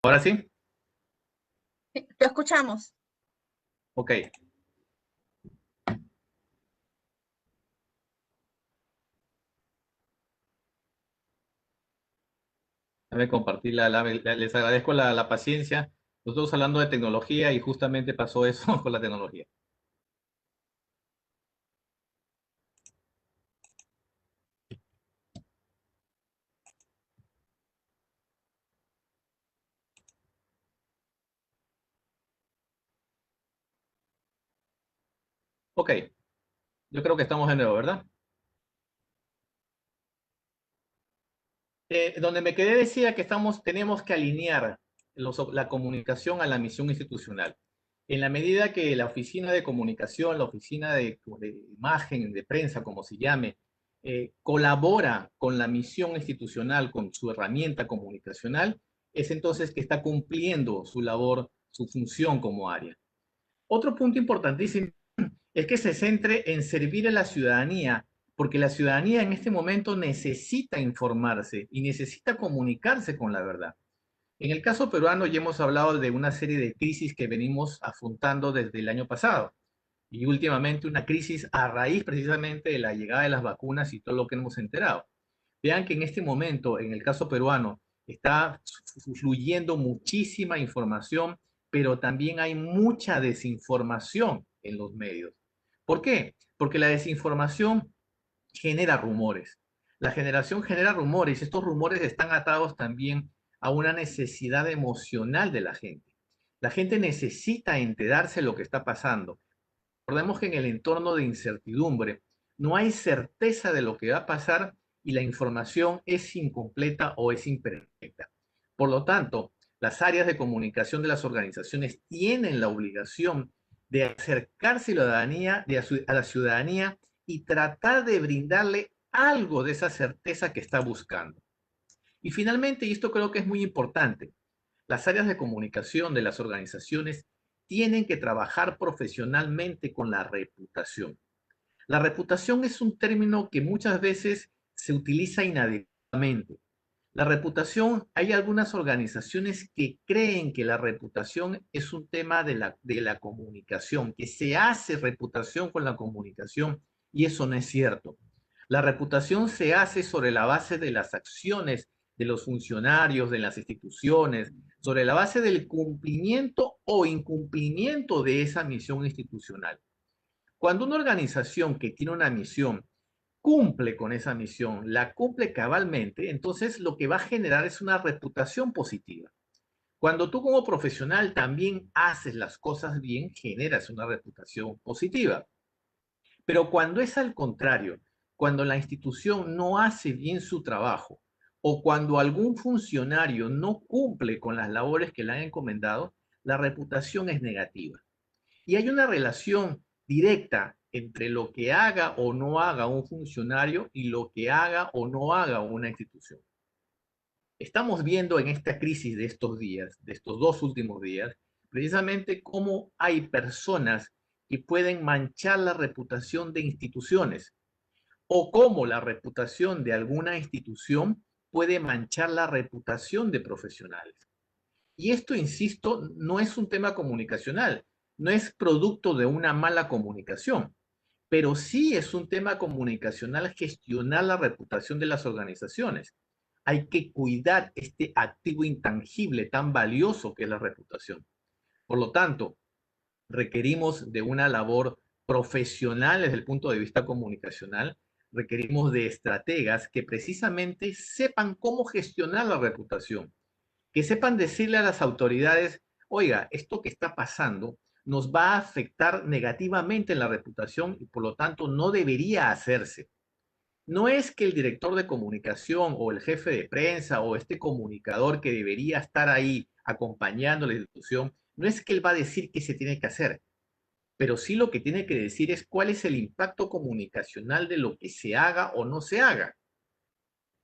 ¿Ahora sí? Sí, lo escuchamos. Ok. Déjame compartir les agradezco la paciencia. Nosotros hablando de tecnología y justamente pasó eso con la tecnología. Ok, yo creo que estamos de nuevo, ¿verdad? Donde me quedé decía que tenemos que alinear la comunicación a la misión institucional. En la medida que la oficina de comunicación, la oficina de imagen, de prensa, como se llame, colabora con la misión institucional, con su herramienta comunicacional, es entonces que está cumpliendo su labor, su función como área. Otro punto importantísimo es que se centre en servir a la ciudadanía, porque la ciudadanía en este momento necesita informarse y necesita comunicarse con la verdad. En el caso peruano ya hemos hablado de una serie de crisis que venimos afrontando desde el año pasado y últimamente una crisis a raíz precisamente de la llegada de las vacunas y todo lo que hemos enterado. Vean que en este momento, en el caso peruano, está fluyendo muchísima información, pero también hay mucha desinformación en los medios. ¿Por qué? Porque la desinformación genera rumores. La generación genera rumores. Estos rumores están atados también a una necesidad emocional de la gente. La gente necesita enterarse de lo que está pasando. Recordemos que en el entorno de incertidumbre no hay certeza de lo que va a pasar y la información es incompleta o es imperfecta. Por lo tanto, las áreas de comunicación de las organizaciones tienen la obligación de acercarse a la ciudadanía y tratar de brindarle algo de esa certeza que está buscando. Y finalmente, y esto creo que es muy importante, las áreas de comunicación de las organizaciones tienen que trabajar profesionalmente con la reputación. La reputación es un término que muchas veces se utiliza inadecuadamente. La reputación, hay algunas organizaciones que creen que la reputación es un tema de la comunicación, que se hace reputación con la comunicación y eso no es cierto. La reputación se hace sobre la base de las acciones de los funcionarios, de las instituciones, sobre la base del cumplimiento o incumplimiento de esa misión institucional. Cuando una organización que tiene una misión cumple con esa misión, la cumple cabalmente, entonces lo que va a generar es una reputación positiva. Cuando tú como profesional también haces las cosas bien, generas una reputación positiva. Pero cuando es al contrario, cuando la institución no hace bien su trabajo o cuando algún funcionario no cumple con las labores que le han encomendado, la reputación es negativa. Y hay una relación directa entre lo que haga o no haga un funcionario y lo que haga o no haga una institución. Estamos viendo en esta crisis de estos días, de estos 2 últimos días, precisamente cómo hay personas que pueden manchar la reputación de instituciones o cómo la reputación de alguna institución puede manchar la reputación de profesionales. Y esto, insisto, no es un tema comunicacional, no es producto de una mala comunicación, pero sí es un tema comunicacional gestionar la reputación de las organizaciones. Hay que cuidar este activo intangible tan valioso que es la reputación. Por lo tanto, requerimos de una labor profesional desde el punto de vista comunicacional, requerimos de estrategas que precisamente sepan cómo gestionar la reputación, que sepan decirle a las autoridades, oiga, esto que está pasando nos va a afectar negativamente en la reputación y por lo tanto no debería hacerse. No es que el director de comunicación o el jefe de prensa o este comunicador que debería estar ahí acompañando la institución, no es que él va a decir qué se tiene que hacer. pero sí lo que tiene que decir es cuál es el impacto comunicacional de lo que se haga o no se haga.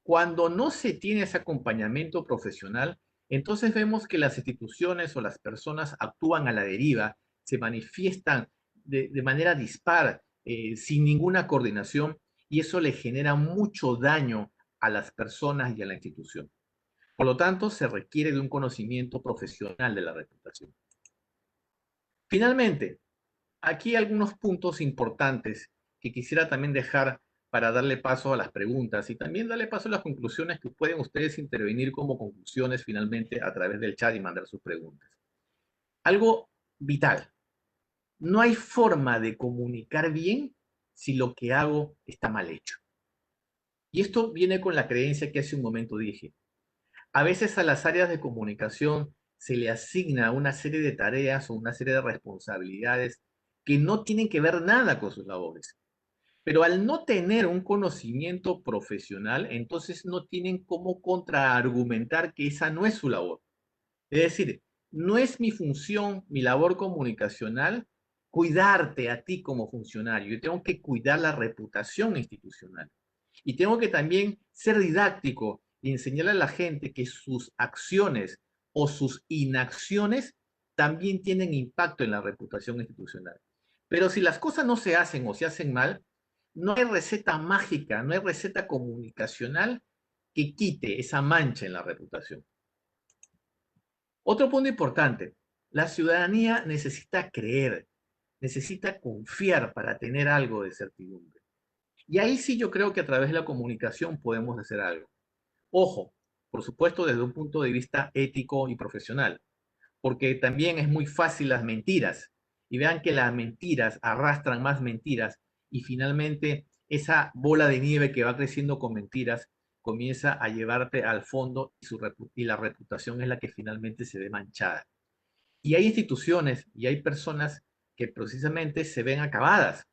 Cuando no se tiene ese acompañamiento profesional, entonces vemos que las instituciones o las personas actúan a la deriva, se manifiestan de manera dispar, sin ninguna coordinación, y eso le genera mucho daño a las personas y a la institución. Por lo tanto, se requiere de un conocimiento profesional de la reputación. Finalmente, aquí hay algunos puntos importantes que quisiera también dejar para darle paso a las preguntas y también darle paso a las conclusiones que pueden ustedes intervenir como conclusiones finalmente a través del chat y mandar sus preguntas. Algo vital. No hay forma de comunicar bien si lo que hago está mal hecho. Y esto viene con la creencia que hace un momento dije. A veces a las áreas de comunicación se le asigna una serie de tareas o una serie de responsabilidades que no tienen que ver nada con sus labores. Pero al no tener un conocimiento profesional, entonces no tienen cómo contraargumentar que esa no es su labor. Es decir, no es mi función, mi labor comunicacional, cuidarte a ti como funcionario. Yo tengo que cuidar la reputación institucional. Y tengo que también ser didáctico y enseñarle a la gente que sus acciones o sus inacciones también tienen impacto en la reputación institucional. Pero si las cosas no se hacen o se hacen mal, no hay receta mágica, no hay receta comunicacional que quite esa mancha en la reputación. Otro punto importante, la ciudadanía necesita creer, necesita confiar para tener algo de certidumbre. Y ahí sí yo creo que a través de la comunicación podemos hacer algo. Ojo, por supuesto desde un punto de vista ético y profesional, porque también es muy fácil las mentiras. Y vean que las mentiras arrastran más mentiras y finalmente esa bola de nieve que va creciendo con mentiras comienza a llevarte al fondo y la reputación es la que finalmente se ve manchada. Y hay instituciones y hay personas que precisamente se ven acabadas.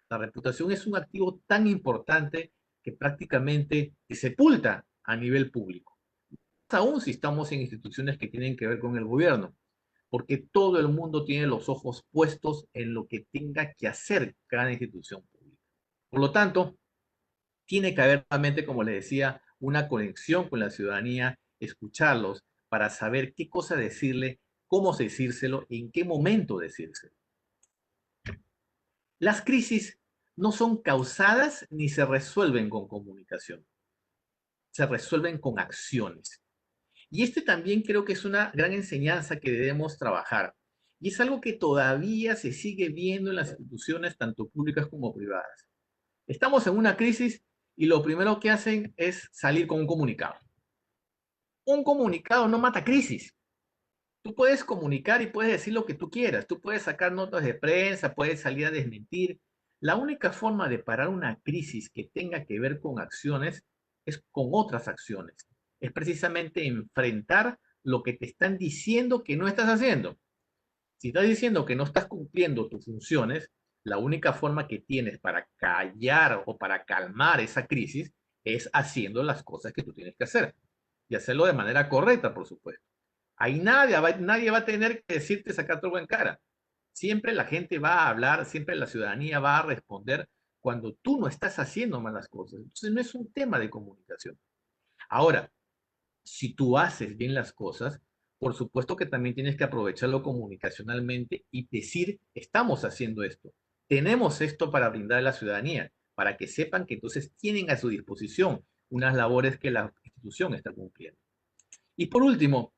La reputación es un activo tan importante que prácticamente se sepulta a nivel público. Aún si estamos en instituciones que tienen que ver con el gobierno, porque todo el mundo tiene los ojos puestos en lo que tenga que hacer cada institución pública. Por lo tanto, tiene que haber realmente, como les decía, una conexión con la ciudadanía, escucharlos para saber qué cosa decirle, cómo decírselo, en qué momento decírselo. Las crisis no son causadas ni se resuelven con comunicación, se resuelven con acciones. Y este también creo que es una gran enseñanza que debemos trabajar. Y es algo que todavía se sigue viendo en las instituciones, tanto públicas como privadas. Estamos en una crisis y lo primero que hacen es salir con un comunicado. Un comunicado no mata crisis. Tú puedes comunicar y puedes decir lo que tú quieras. Tú puedes sacar notas de prensa, puedes salir a desmentir. La única forma de parar una crisis que tenga que ver con acciones es con otras acciones. Es precisamente enfrentar lo que te están diciendo que no estás haciendo. Si estás diciendo que no estás cumpliendo tus funciones, la única forma que tienes para callar o para calmar esa crisis es haciendo las cosas que tú tienes que hacer. Y hacerlo de manera correcta, por supuesto. Ahí nadie va a tener que decirte sacar todo en cara. Siempre la gente va a hablar, siempre la ciudadanía va a responder cuando tú no estás haciendo malas cosas. Entonces no es un tema de comunicación. Ahora, si tú haces bien las cosas, por supuesto que también tienes que aprovecharlo comunicacionalmente y decir, estamos haciendo esto, tenemos esto para brindar a la ciudadanía, para que sepan que entonces tienen a su disposición unas labores que la institución está cumpliendo. Y por último,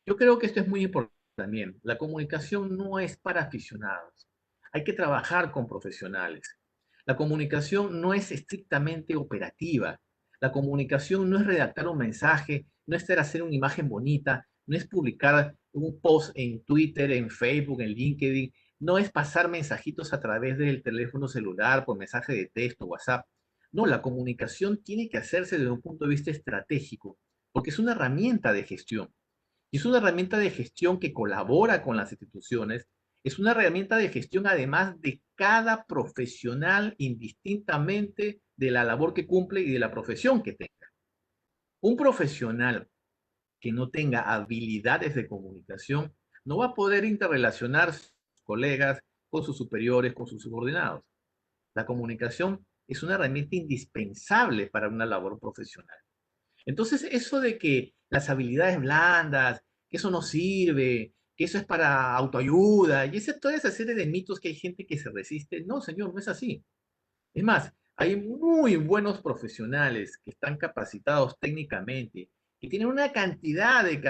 yo creo que esto es muy importante también. La comunicación no es para aficionados. Hay que trabajar con profesionales. La comunicación no es estrictamente operativa. La comunicación no es redactar un mensaje, no es hacer una imagen bonita, no es publicar un post en Twitter, en Facebook, en LinkedIn, no es pasar mensajitos a través del teléfono celular por mensaje de texto, WhatsApp. No, la comunicación tiene que hacerse desde un punto de vista estratégico, porque es una herramienta de gestión. Y es una herramienta de gestión que colabora con las instituciones. Es una herramienta de gestión además de cada profesional indistintamente de la labor que cumple y de la profesión que tenga. Un profesional que no tenga habilidades de comunicación no va a poder interrelacionar con sus colegas, con sus superiores, con sus subordinados. La comunicación es una herramienta indispensable para una labor profesional. Entonces, eso de que las habilidades blandas, que eso no sirve, que eso es para autoayuda, y toda esa serie de mitos que hay gente que se resiste, no, señor, no es así. Es más, hay muy buenos profesionales que están capacitados técnicamente, que tienen una cantidad de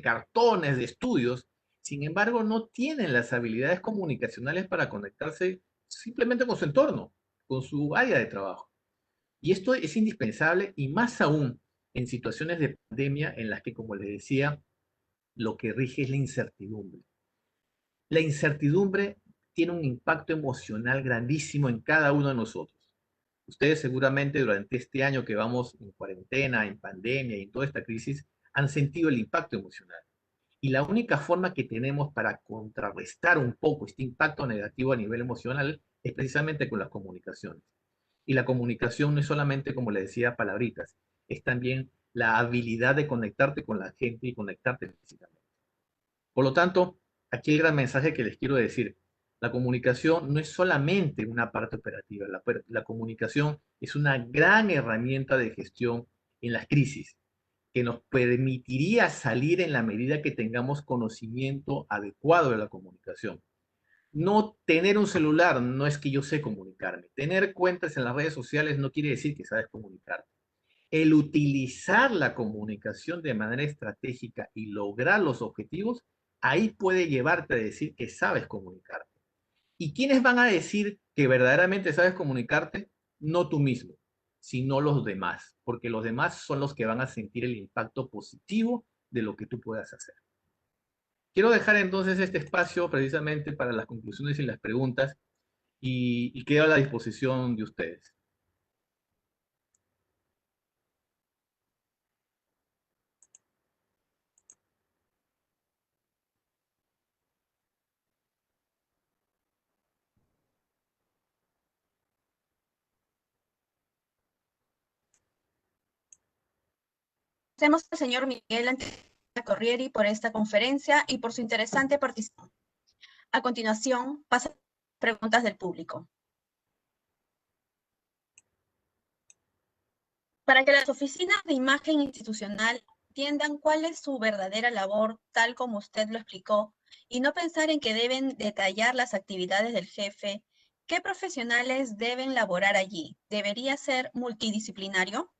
cartones, de estudios, sin embargo, no tienen las habilidades comunicacionales para conectarse simplemente con su entorno, con su área de trabajo. Y esto es indispensable y más aún en situaciones de pandemia en las que, como les decía, lo que rige es la incertidumbre. La incertidumbre tiene un impacto emocional grandísimo en cada uno de nosotros. Ustedes seguramente durante este año que vamos en cuarentena, en pandemia y en toda esta crisis, han sentido el impacto emocional. Y la única forma que tenemos para contrarrestar un poco este impacto negativo a nivel emocional es precisamente con las comunicaciones. Y la comunicación no es solamente, como le decía, palabritas, es también la habilidad de conectarte con la gente y conectarte físicamente. Por lo tanto, aquí el gran mensaje que les quiero decir, la comunicación no es solamente una parte operativa, la comunicación es una gran herramienta de gestión en las crisis que nos permitiría salir en la medida que tengamos conocimiento adecuado de la comunicación. No tener un celular no es que yo sé comunicarme. Tener cuentas en las redes sociales no quiere decir que sabes comunicarte. El utilizar la comunicación de manera estratégica y lograr los objetivos, ahí puede llevarte a decir que sabes comunicarte. ¿Y quiénes van a decir que verdaderamente sabes comunicarte? No tú mismo, sino los demás, porque los demás son los que van a sentir el impacto positivo de lo que tú puedas hacer. Quiero dejar entonces este espacio precisamente para las conclusiones y las preguntas y quedo a la disposición de ustedes. Agradecemos al señor Miguel Corrieri por esta conferencia y por su interesante participación. A continuación, pasan las preguntas del público. Para que las oficinas de imagen institucional entiendan cuál es su verdadera labor, tal como usted lo explicó, y no pensar en que deben detallar las actividades del jefe, ¿qué profesionales deben laborar allí? ¿Debería ser multidisciplinario?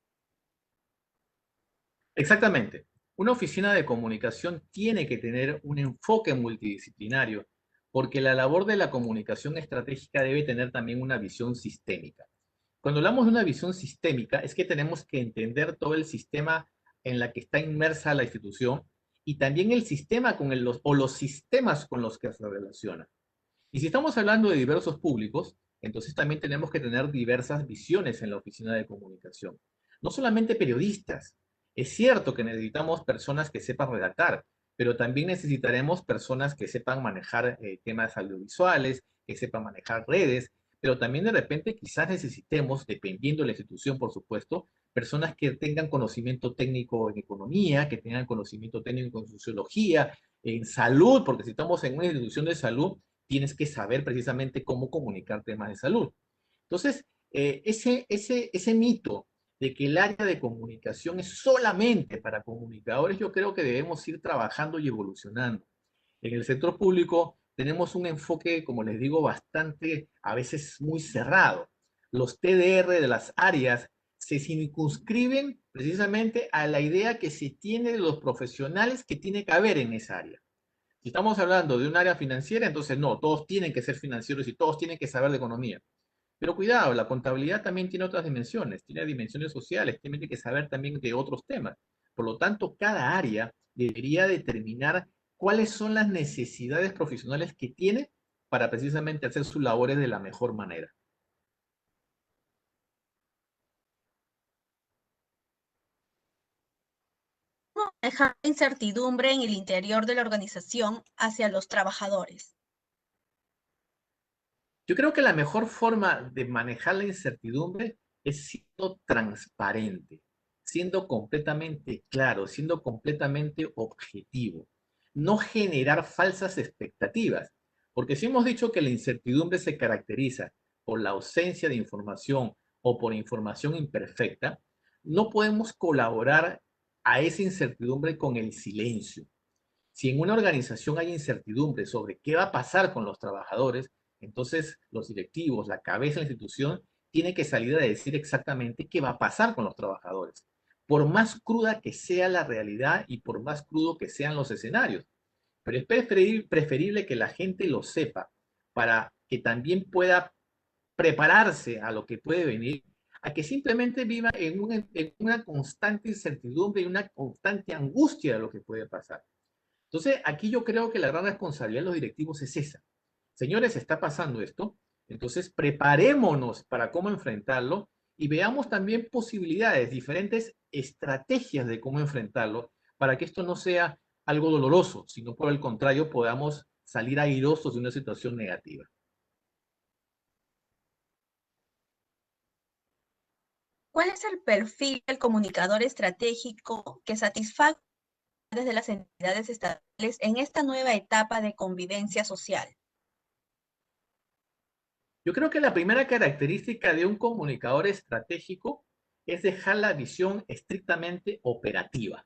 Exactamente. Una oficina de comunicación tiene que tener un enfoque multidisciplinario porque la labor de la comunicación estratégica debe tener también una visión sistémica. Cuando hablamos de una visión sistémica es que tenemos que entender todo el sistema en la que está inmersa la institución y también el sistema o los sistemas con los que se relaciona. Y si estamos hablando de diversos públicos, entonces también tenemos que tener diversas visiones en la oficina de comunicación. No solamente periodistas. Es cierto que necesitamos personas que sepan redactar, pero también necesitaremos personas que sepan manejar temas audiovisuales, que sepan manejar redes, pero también de repente quizás necesitemos, dependiendo de la institución, por supuesto, personas que tengan conocimiento técnico en economía, que tengan conocimiento técnico en sociología, en salud, porque si estamos en una institución de salud, tienes que saber precisamente cómo comunicar temas de salud. Entonces, ese mito de que el área de comunicación es solamente para comunicadores, yo creo que debemos ir trabajando y evolucionando. En el sector público tenemos un enfoque, como les digo, bastante, a veces muy cerrado. Los TDR de las áreas se circunscriben precisamente a la idea que se tiene de los profesionales que tiene que haber en esa área. Si estamos hablando de un área financiera, entonces no, todos tienen que ser financieros y todos tienen que saber de economía. Pero cuidado, la contabilidad también tiene otras dimensiones, tiene dimensiones sociales, tiene que saber también de otros temas. Por lo tanto, cada área debería determinar cuáles son las necesidades profesionales que tiene para precisamente hacer sus labores de la mejor manera. ¿Cómo manejar la incertidumbre en el interior de la organización hacia los trabajadores? Yo creo que la mejor forma de manejar la incertidumbre es siendo transparente, siendo completamente claro, siendo completamente objetivo. No generar falsas expectativas, Porque si hemos dicho que la incertidumbre se caracteriza por la ausencia de información o por información imperfecta, no podemos colaborar a esa incertidumbre con el silencio. Si en una organización hay incertidumbre sobre qué va a pasar con los trabajadores, entonces los directivos, la cabeza de la institución, tiene que salir a decir exactamente qué va a pasar con los trabajadores. Por más cruda que sea la realidad y por más crudo que sean los escenarios. Pero es preferible que la gente lo sepa para que también pueda prepararse a lo que puede venir, a que simplemente viva en una constante incertidumbre y una constante angustia de lo que puede pasar. Entonces, aquí yo creo que la gran responsabilidad de los directivos es esa. Señores, está pasando esto, entonces preparémonos para cómo enfrentarlo y veamos también posibilidades, diferentes estrategias de cómo enfrentarlo para que esto no sea algo doloroso, sino por el contrario podamos salir airosos de una situación negativa. ¿Cuál es el perfil del comunicador estratégico que satisfaga desde las entidades estatales en esta nueva etapa de convivencia social? Yo creo que la primera característica de un comunicador estratégico es dejar la visión estrictamente operativa.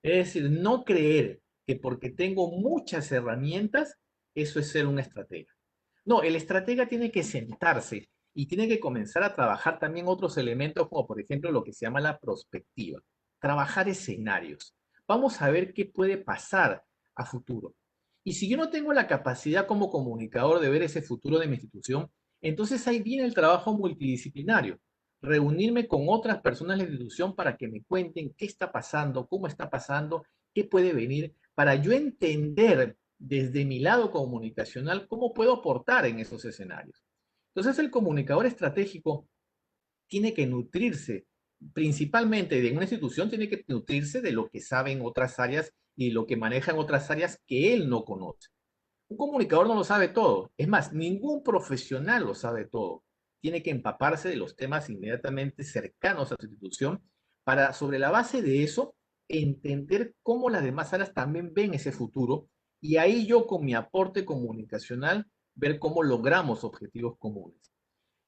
Es decir, no creer que porque tengo muchas herramientas, eso es ser un estratega. No, el estratega tiene que sentarse y tiene que comenzar a trabajar también otros elementos, como por ejemplo lo que se llama la prospectiva. Trabajar escenarios. Vamos a ver qué puede pasar a futuro. Y si yo no tengo la capacidad como comunicador de ver ese futuro de mi institución, entonces ahí viene el trabajo multidisciplinario. Reunirme con otras personas de la institución para que me cuenten qué está pasando, cómo está pasando, qué puede venir, para yo entender desde mi lado comunicacional cómo puedo aportar en esos escenarios. Entonces el comunicador estratégico tiene que nutrirse, principalmente de una institución, tiene que nutrirse de lo que sabe en otras áreas y lo que maneja en otras áreas que él no conoce. Un comunicador no lo sabe todo. Es más, ningún profesional lo sabe todo. Tiene que empaparse de los temas inmediatamente cercanos a su institución para, sobre la base de eso, entender cómo las demás áreas también ven ese futuro y ahí yo con mi aporte comunicacional ver cómo logramos objetivos comunes.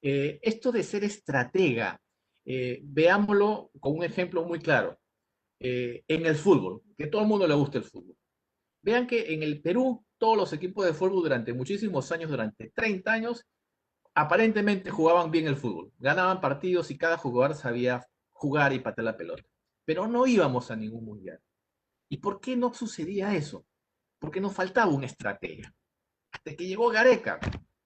Esto de ser estratega, veámoslo con un ejemplo muy claro. En el fútbol, que a todo el mundo le gusta el fútbol. Vean que en el Perú todos los equipos de fútbol durante muchísimos años, durante 30 años, aparentemente jugaban bien el fútbol. Ganaban partidos y cada jugador sabía jugar y patear la pelota. Pero no íbamos a ningún mundial. ¿Y por qué no sucedía eso? Porque nos faltaba un estratega. Hasta que llegó Gareca.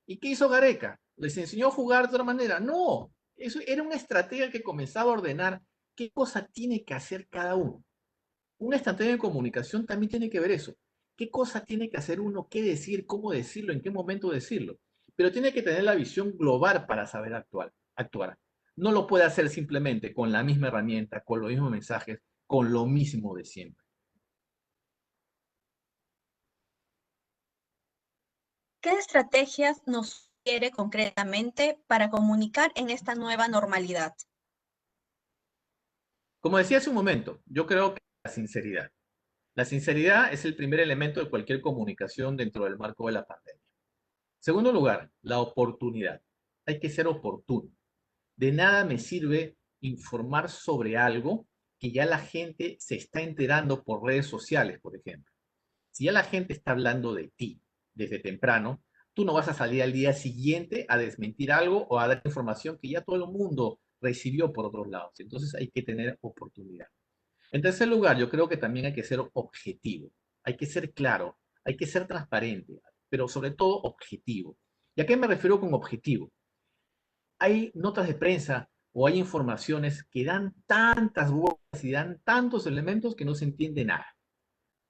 ¿Y qué hizo Gareca? ¿Les enseñó a jugar de otra manera? No. Eso era una estratega que comenzaba a ordenar qué cosa tiene que hacer cada uno. Una estrategia de comunicación también tiene que ver eso. ¿Qué cosa tiene que hacer uno? ¿Qué decir? ¿Cómo decirlo? ¿En qué momento decirlo? Pero tiene que tener la visión global para saber actuar. No lo puede hacer simplemente con la misma herramienta, con los mismos mensajes, con lo mismo de siempre. ¿Qué estrategias nos sugiere concretamente para comunicar en esta nueva normalidad? Como decía hace un momento, yo creo que la sinceridad. La sinceridad es el primer elemento de cualquier comunicación dentro del marco de la pandemia. Segundo lugar, la oportunidad. Hay que ser oportuno. De nada me sirve informar sobre algo que ya la gente se está enterando por redes sociales, por ejemplo. Si ya la gente está hablando de ti desde temprano, tú no vas a salir al día siguiente a desmentir algo o a dar información que ya todo el mundo recibió por otros lados. Entonces hay que tener oportunidad. En tercer lugar, yo creo que también hay que ser objetivo. Hay que ser claro, hay que ser transparente, pero sobre todo objetivo. ¿Y a qué me refiero con objetivo? Hay notas de prensa o hay informaciones que dan tantas vueltas y dan tantos elementos que no se entiende nada.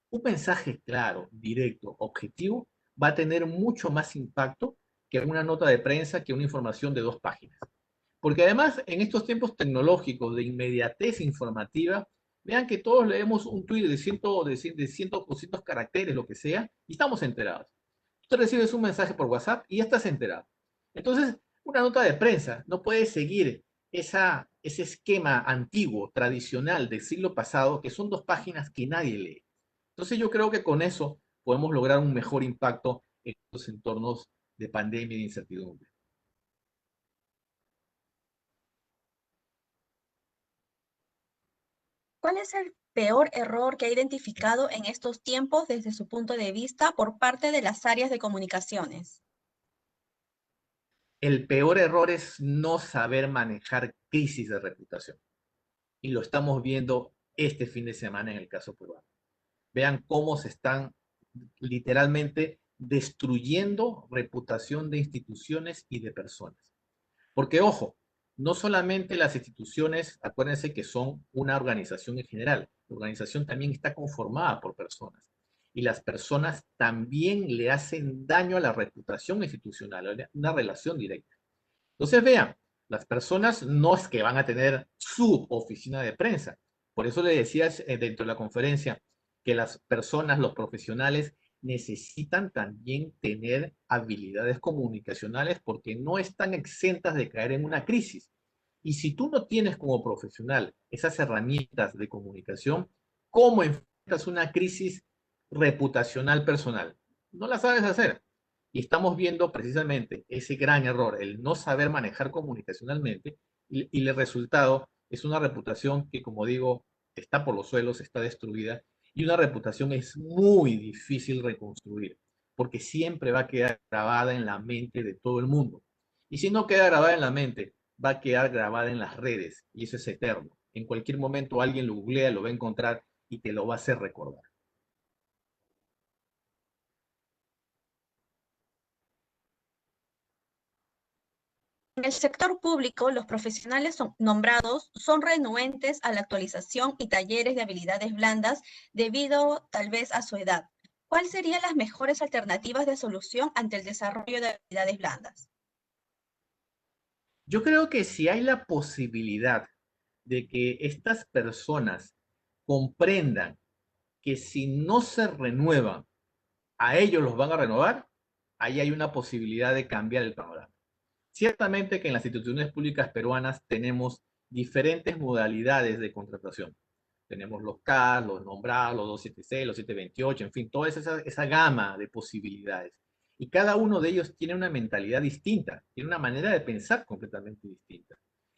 Un mensaje claro, directo, objetivo, va a tener mucho más impacto que una nota de prensa, que una información de 2 páginas. Porque además, en estos tiempos tecnológicos de inmediatez informativa, vean que todos leemos un tuit de 200 caracteres, lo que sea, y estamos enterados. Tú recibes un mensaje por WhatsApp y ya estás enterado. Entonces, una nota de prensa no puede seguir ese esquema antiguo, tradicional del siglo pasado, que son 2 páginas que nadie lee. Entonces yo creo que con eso podemos lograr un mejor impacto en estos entornos de pandemia y de incertidumbre. ¿Cuál es el peor error que ha identificado en estos tiempos desde su punto de vista por parte de las áreas de comunicaciones? El peor error es no saber manejar crisis de reputación. Y lo estamos viendo este fin de semana en el caso peruano. Vean cómo se están literalmente destruyendo reputación de instituciones y de personas. Porque, ojo, no solamente las instituciones, acuérdense que son una organización en general, la organización también está conformada por personas. Y las personas también le hacen daño a la reputación institucional, una relación directa. Entonces, vean, las personas no es que van a tener su oficina de prensa. Por eso le decías dentro de la conferencia que las personas, los profesionales, necesitan también tener habilidades comunicacionales porque no están exentas de caer en una crisis. Y si tú no tienes como profesional esas herramientas de comunicación, ¿cómo enfrentas una crisis reputacional personal? No la sabes hacer. Y estamos viendo precisamente ese gran error, el no saber manejar comunicacionalmente, y el resultado es una reputación que, como digo, está por los suelos, está destruida, y una reputación es muy difícil reconstruir, porque siempre va a quedar grabada en la mente de todo el mundo. Y si no queda grabada en la mente, va a quedar grabada en las redes, y eso es eterno. En cualquier momento alguien lo googlea, lo va a encontrar y te lo va a hacer recordar. En el sector público, los profesionales nombrados son renuentes a la actualización y talleres de habilidades blandas debido tal vez a su edad. ¿Cuáles serían las mejores alternativas de solución ante el desarrollo de habilidades blandas? Yo creo que si hay la posibilidad de que estas personas comprendan que si no se renuevan, a ellos los van a renovar, ahí hay una posibilidad de cambiar el panorama. Ciertamente que en las instituciones públicas peruanas tenemos diferentes modalidades de contratación. Tenemos los CAS, los nombrados, los 276, los 728, en fin, toda esa gama de posibilidades. Y cada uno de ellos tiene una mentalidad distinta, tiene una manera de pensar completamente distinta.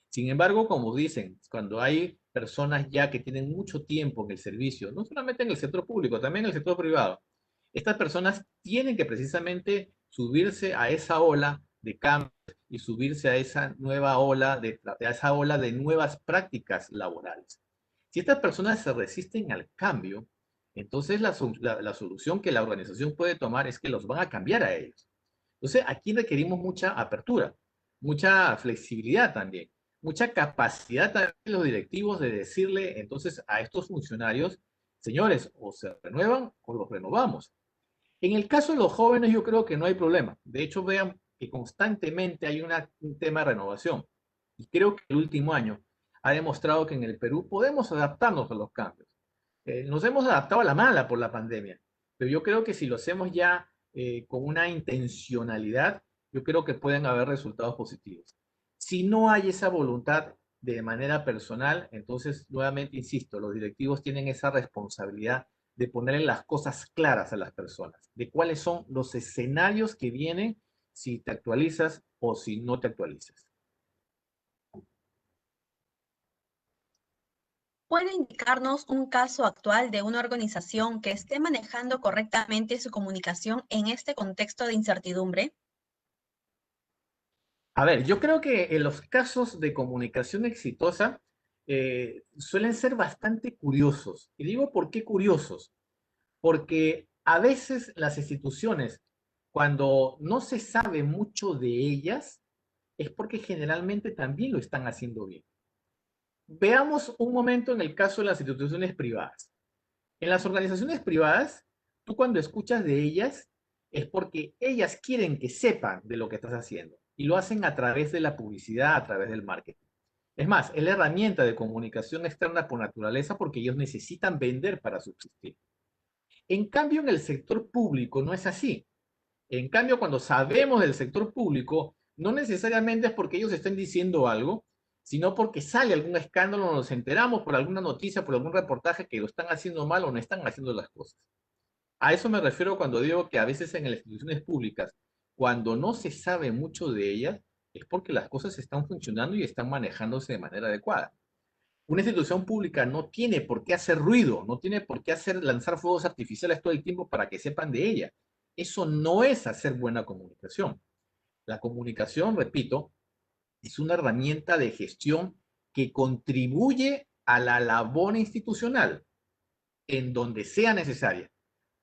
Sin embargo, como dicen, cuando hay personas ya que tienen mucho tiempo en el servicio, no solamente en el sector público, también en el sector privado, estas personas tienen que precisamente subirse a esa ola de cambio y subirse a esa nueva ola a esa ola de nuevas prácticas laborales. Si estas personas se resisten al cambio, entonces la solución que la organización puede tomar es que los van a cambiar a ellos. Entonces, aquí requerimos mucha apertura, mucha flexibilidad también, mucha capacidad también de los directivos de decirle entonces a estos funcionarios, señores, o se renuevan o los renovamos. En el caso de los jóvenes yo creo que no hay problema. De hecho, vean que constantemente hay un tema de renovación. Y creo que el último año ha demostrado que en el Perú podemos adaptarnos a los cambios. Nos hemos adaptado a la mala por la pandemia, pero yo creo que si lo hacemos ya con una intencionalidad, yo creo que pueden haber resultados positivos. Si no hay esa voluntad de manera personal, entonces, nuevamente insisto, los directivos tienen esa responsabilidad de ponerle las cosas claras a las personas, de cuáles son los escenarios que vienen si te actualizas o si no te actualizas. ¿Puede indicarnos un caso actual de una organización que esté manejando correctamente su comunicación en este contexto de incertidumbre? A ver, yo creo que en los casos de comunicación exitosa suelen ser bastante curiosos. Y digo, ¿por qué curiosos? Porque a veces las instituciones, cuando no se sabe mucho de ellas, es porque generalmente también lo están haciendo bien. Veamos un momento en el caso de las instituciones privadas. En las organizaciones privadas, tú cuando escuchas de ellas, es porque ellas quieren que sepan de lo que estás haciendo y lo hacen a través de la publicidad, a través del marketing. Es más, es la herramienta de comunicación externa por naturaleza porque ellos necesitan vender para subsistir. En cambio, en el sector público no es así. En cambio, cuando sabemos del sector público, no necesariamente es porque ellos estén diciendo algo, sino porque sale algún escándalo, nos enteramos por alguna noticia, por algún reportaje que lo están haciendo mal o no están haciendo las cosas. A eso me refiero cuando digo que a veces en las instituciones públicas, cuando no se sabe mucho de ellas, es porque las cosas están funcionando y están manejándose de manera adecuada. Una institución pública no tiene por qué hacer ruido, no tiene por qué lanzar fuegos artificiales todo el tiempo para que sepan de ella. Eso no es hacer buena comunicación. La comunicación, repito, es una herramienta de gestión que contribuye a la labor institucional en donde sea necesaria.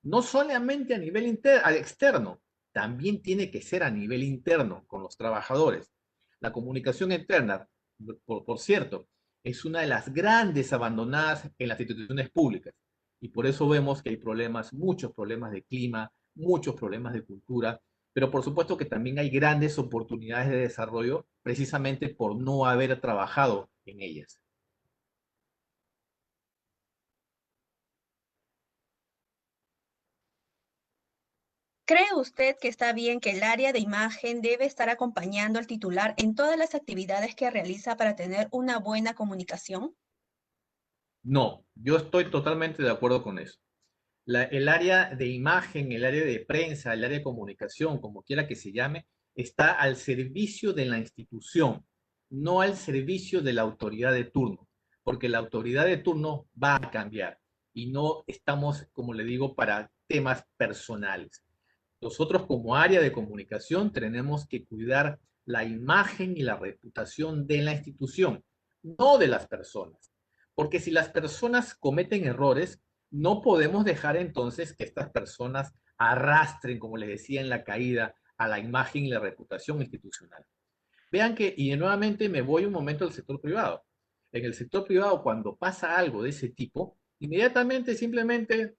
No solamente a nivel externo, también tiene que ser a nivel interno con los trabajadores. La comunicación interna, por cierto, es una de las grandes abandonadas en las instituciones públicas. Y por eso vemos que hay problemas, muchos problemas de clima, muchos problemas de cultura, pero por supuesto que también hay grandes oportunidades de desarrollo precisamente por no haber trabajado en ellas. ¿Cree usted que está bien que el área de imagen debe estar acompañando al titular en todas las actividades que realiza para tener una buena comunicación? No, yo estoy totalmente de acuerdo con eso. El área de imagen, el área de prensa, el área de comunicación, como quiera que se llame, está al servicio de la institución, no al servicio de la autoridad de turno, porque la autoridad de turno va a cambiar y no estamos, como le digo, para temas personales. Nosotros como área de comunicación tenemos que cuidar la imagen y la reputación de la institución, no de las personas. Porque si las personas cometen errores, no podemos dejar entonces que estas personas arrastren, como les decía en la caída, a la imagen y la reputación institucional. Vean que, y nuevamente me voy un momento al sector privado. En el sector privado, cuando pasa algo de ese tipo, inmediatamente simplemente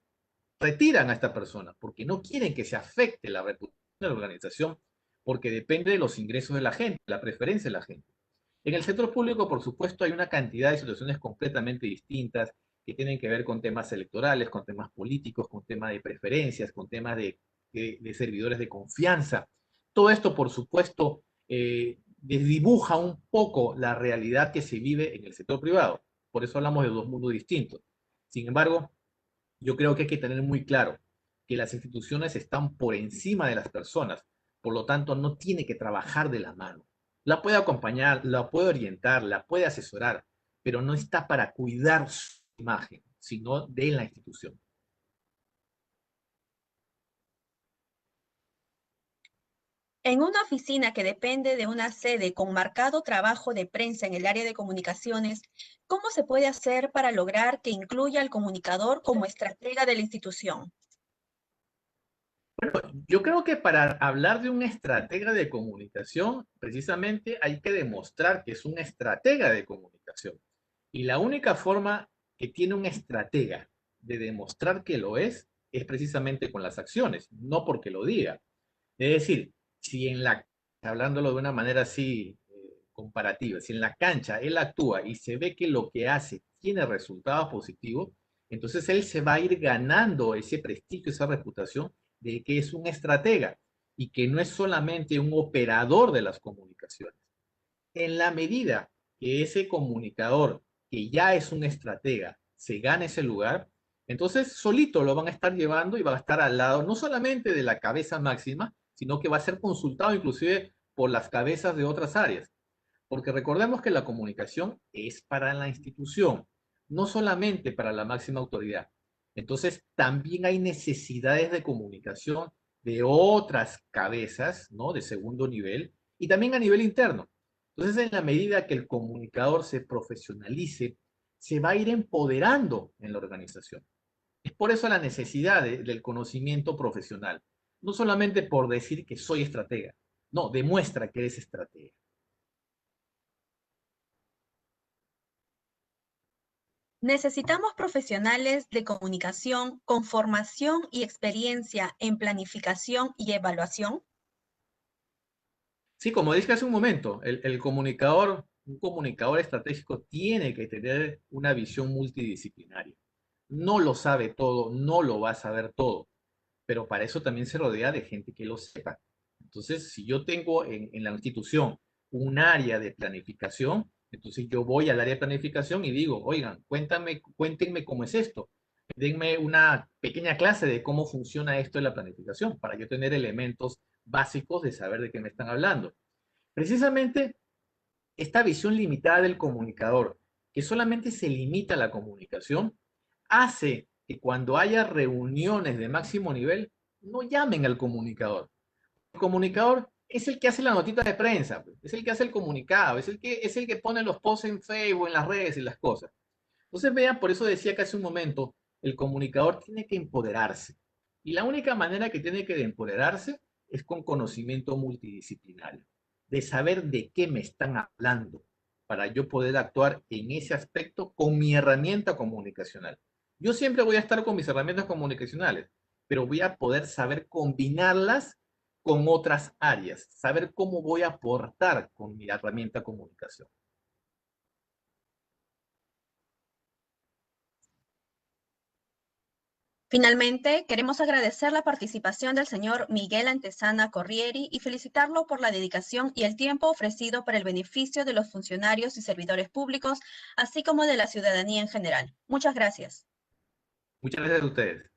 retiran a esta persona porque no quieren que se afecte la reputación de la organización, porque depende de los ingresos de la gente, la preferencia de la gente. En el sector público, por supuesto, hay una cantidad de situaciones completamente distintas que tienen que ver con temas electorales, con temas políticos, con temas de preferencias, con temas de servidores de confianza. Todo esto, por supuesto, desdibuja un poco la realidad que se vive en el sector privado. Por eso hablamos de dos mundos distintos. Sin embargo, yo creo que hay que tener muy claro que las instituciones están por encima de las personas, por lo tanto no tiene que trabajar de la mano. La puede acompañar, la puede orientar, la puede asesorar, pero no está para cuidar su imagen, sino de la institución. En una oficina que depende de una sede con marcado trabajo de prensa en el área de comunicaciones, ¿cómo se puede hacer para lograr que incluya al comunicador como estratega de la institución? Yo creo que para hablar de un estratega de comunicación, precisamente hay que demostrar que es un estratega de comunicación. Y la única forma que tiene un estratega de demostrar que lo es precisamente con las acciones, no porque lo diga. Es decir, si en la, hablándolo de una manera así comparativa, si en la cancha él actúa y se ve que lo que hace tiene resultados positivos, entonces él se va a ir ganando ese prestigio, esa reputación de que es un estratega y que no es solamente un operador de las comunicaciones. En la medida que ese comunicador, que ya es un estratega, se gane ese lugar, entonces solito lo van a estar llevando y va a estar al lado no solamente de la cabeza máxima, sino que va a ser consultado inclusive por las cabezas de otras áreas. Porque recordemos que la comunicación es para la institución, no solamente para la máxima autoridad. Entonces, también hay necesidades de comunicación de otras cabezas, ¿no? De segundo nivel y también a nivel interno. Entonces, en la medida que el comunicador se profesionalice, se va a ir empoderando en la organización. Es por eso la necesidad del conocimiento profesional. No solamente por decir que soy estratega, no, demuestra que eres estratega. Necesitamos profesionales de comunicación con formación y experiencia en planificación y evaluación. Sí, como dije hace un momento, el comunicador, un comunicador estratégico tiene que tener una visión multidisciplinaria. No lo sabe todo, no lo va a saber todo, pero para eso también se rodea de gente que lo sepa. Entonces, si yo tengo en la institución un área de planificación, entonces yo voy al área de planificación y digo, oigan, cuéntenme cómo es esto. denme una pequeña clase de cómo funciona esto de la planificación, para yo tener elementos básicos de saber de qué me están hablando. Precisamente esta visión limitada del comunicador, que solamente se limita a la comunicación, hace que cuando haya reuniones de máximo nivel, no llamen al comunicador. El comunicador es el que hace la notita de prensa, es el que hace el comunicado, es el que pone los posts en Facebook, en las redes y las cosas. Entonces, vean, por eso decía que hace un momento, el comunicador tiene que empoderarse. Y la única manera que tiene que empoderarse es con conocimiento multidisciplinario, de saber de qué me están hablando, para yo poder actuar en ese aspecto con mi herramienta comunicacional. Yo siempre voy a estar con mis herramientas comunicacionales, pero voy a poder saber combinarlas con otras áreas, saber cómo voy a aportar con mi herramienta comunicación. Finalmente, queremos agradecer la participación del señor Miguel Antesana Corrieri y felicitarlo por la dedicación y el tiempo ofrecido para el beneficio de los funcionarios y servidores públicos, así como de la ciudadanía en general. Muchas gracias. Muchas gracias a ustedes.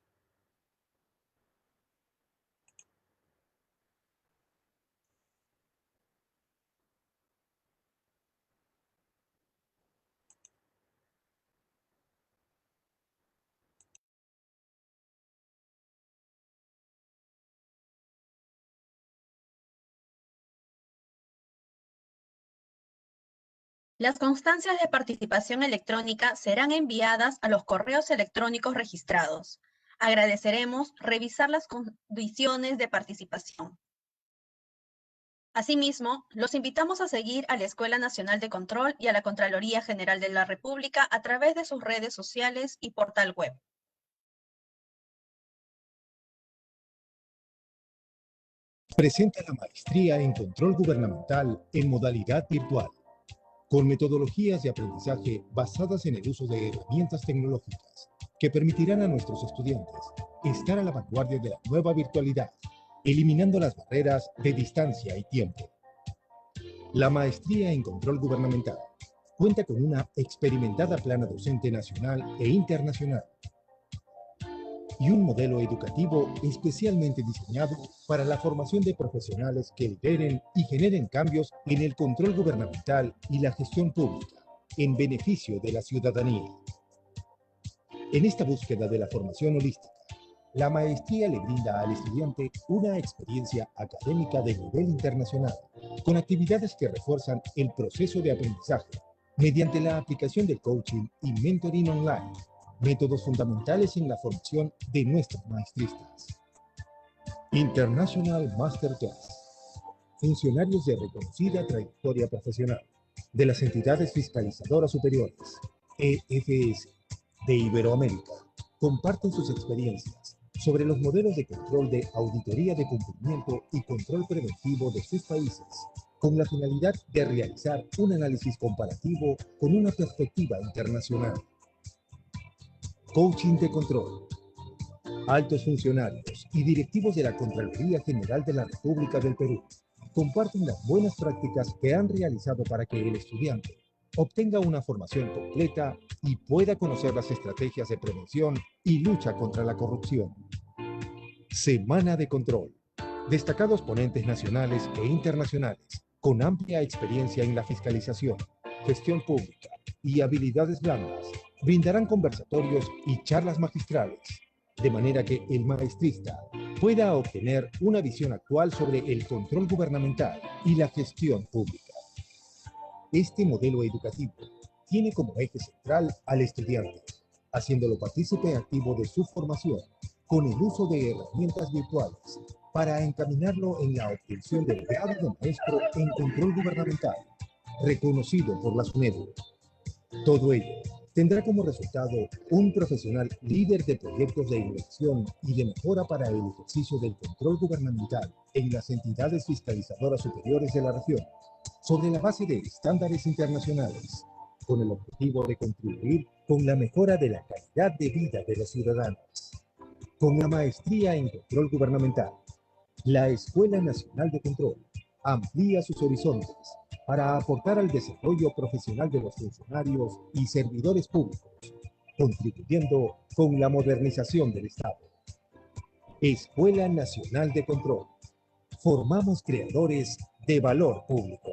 Las constancias de participación electrónica serán enviadas a los correos electrónicos registrados. Agradeceremos revisar las condiciones de participación. Asimismo, los invitamos a seguir a la Escuela Nacional de Control y a la Contraloría General de la República a través de sus redes sociales y portal web. Presenta la maestría en control gubernamental en modalidad virtual, con metodologías de aprendizaje basadas en el uso de herramientas tecnológicas que permitirán a nuestros estudiantes estar a la vanguardia de la nueva virtualidad, eliminando las barreras de distancia y tiempo. La maestría en control gubernamental cuenta con una experimentada plana docente nacional e internacional y un modelo educativo especialmente diseñado para la formación de profesionales que lideren y generen cambios en el control gubernamental y la gestión pública, en beneficio de la ciudadanía. En esta búsqueda de la formación holística, la maestría le brinda al estudiante una experiencia académica de nivel internacional, con actividades que refuerzan el proceso de aprendizaje mediante la aplicación del coaching y mentoring online, métodos fundamentales en la formación de nuestros maestristas. International Masterclass. Funcionarios de reconocida trayectoria profesional de las entidades fiscalizadoras superiores, EFS, de Iberoamérica, comparten sus experiencias sobre los modelos de control de auditoría de cumplimiento y control preventivo de sus países, con la finalidad de realizar un análisis comparativo con una perspectiva internacional. Coaching de control. Altos funcionarios y directivos de la Contraloría General de la República del Perú comparten las buenas prácticas que han realizado para que el estudiante obtenga una formación completa y pueda conocer las estrategias de prevención y lucha contra la corrupción. Semana de Control. Destacados ponentes nacionales e internacionales con amplia experiencia en la fiscalización, gestión pública y habilidades blandas brindarán conversatorios y charlas magistrales, de manera que el maestrista pueda obtener una visión actual sobre el control gubernamental y la gestión pública. Este modelo educativo tiene como eje central al estudiante, haciéndolo partícipe activo de su formación con el uso de herramientas virtuales para encaminarlo en la obtención del grado de maestro en control gubernamental, reconocido por la SUNEDU. Todo ello tendrá como resultado un profesional líder de proyectos de innovación y de mejora para el ejercicio del control gubernamental en las entidades fiscalizadoras superiores de la región, sobre la base de estándares internacionales, con el objetivo de contribuir con la mejora de la calidad de vida de los ciudadanos. Con la maestría en control gubernamental, la Escuela Nacional de Control amplía sus horizontes para aportar al desarrollo profesional de los funcionarios y servidores públicos contribuyendo con la modernización del Estado. Escuela Nacional de Control. Formamos creadores de valor público.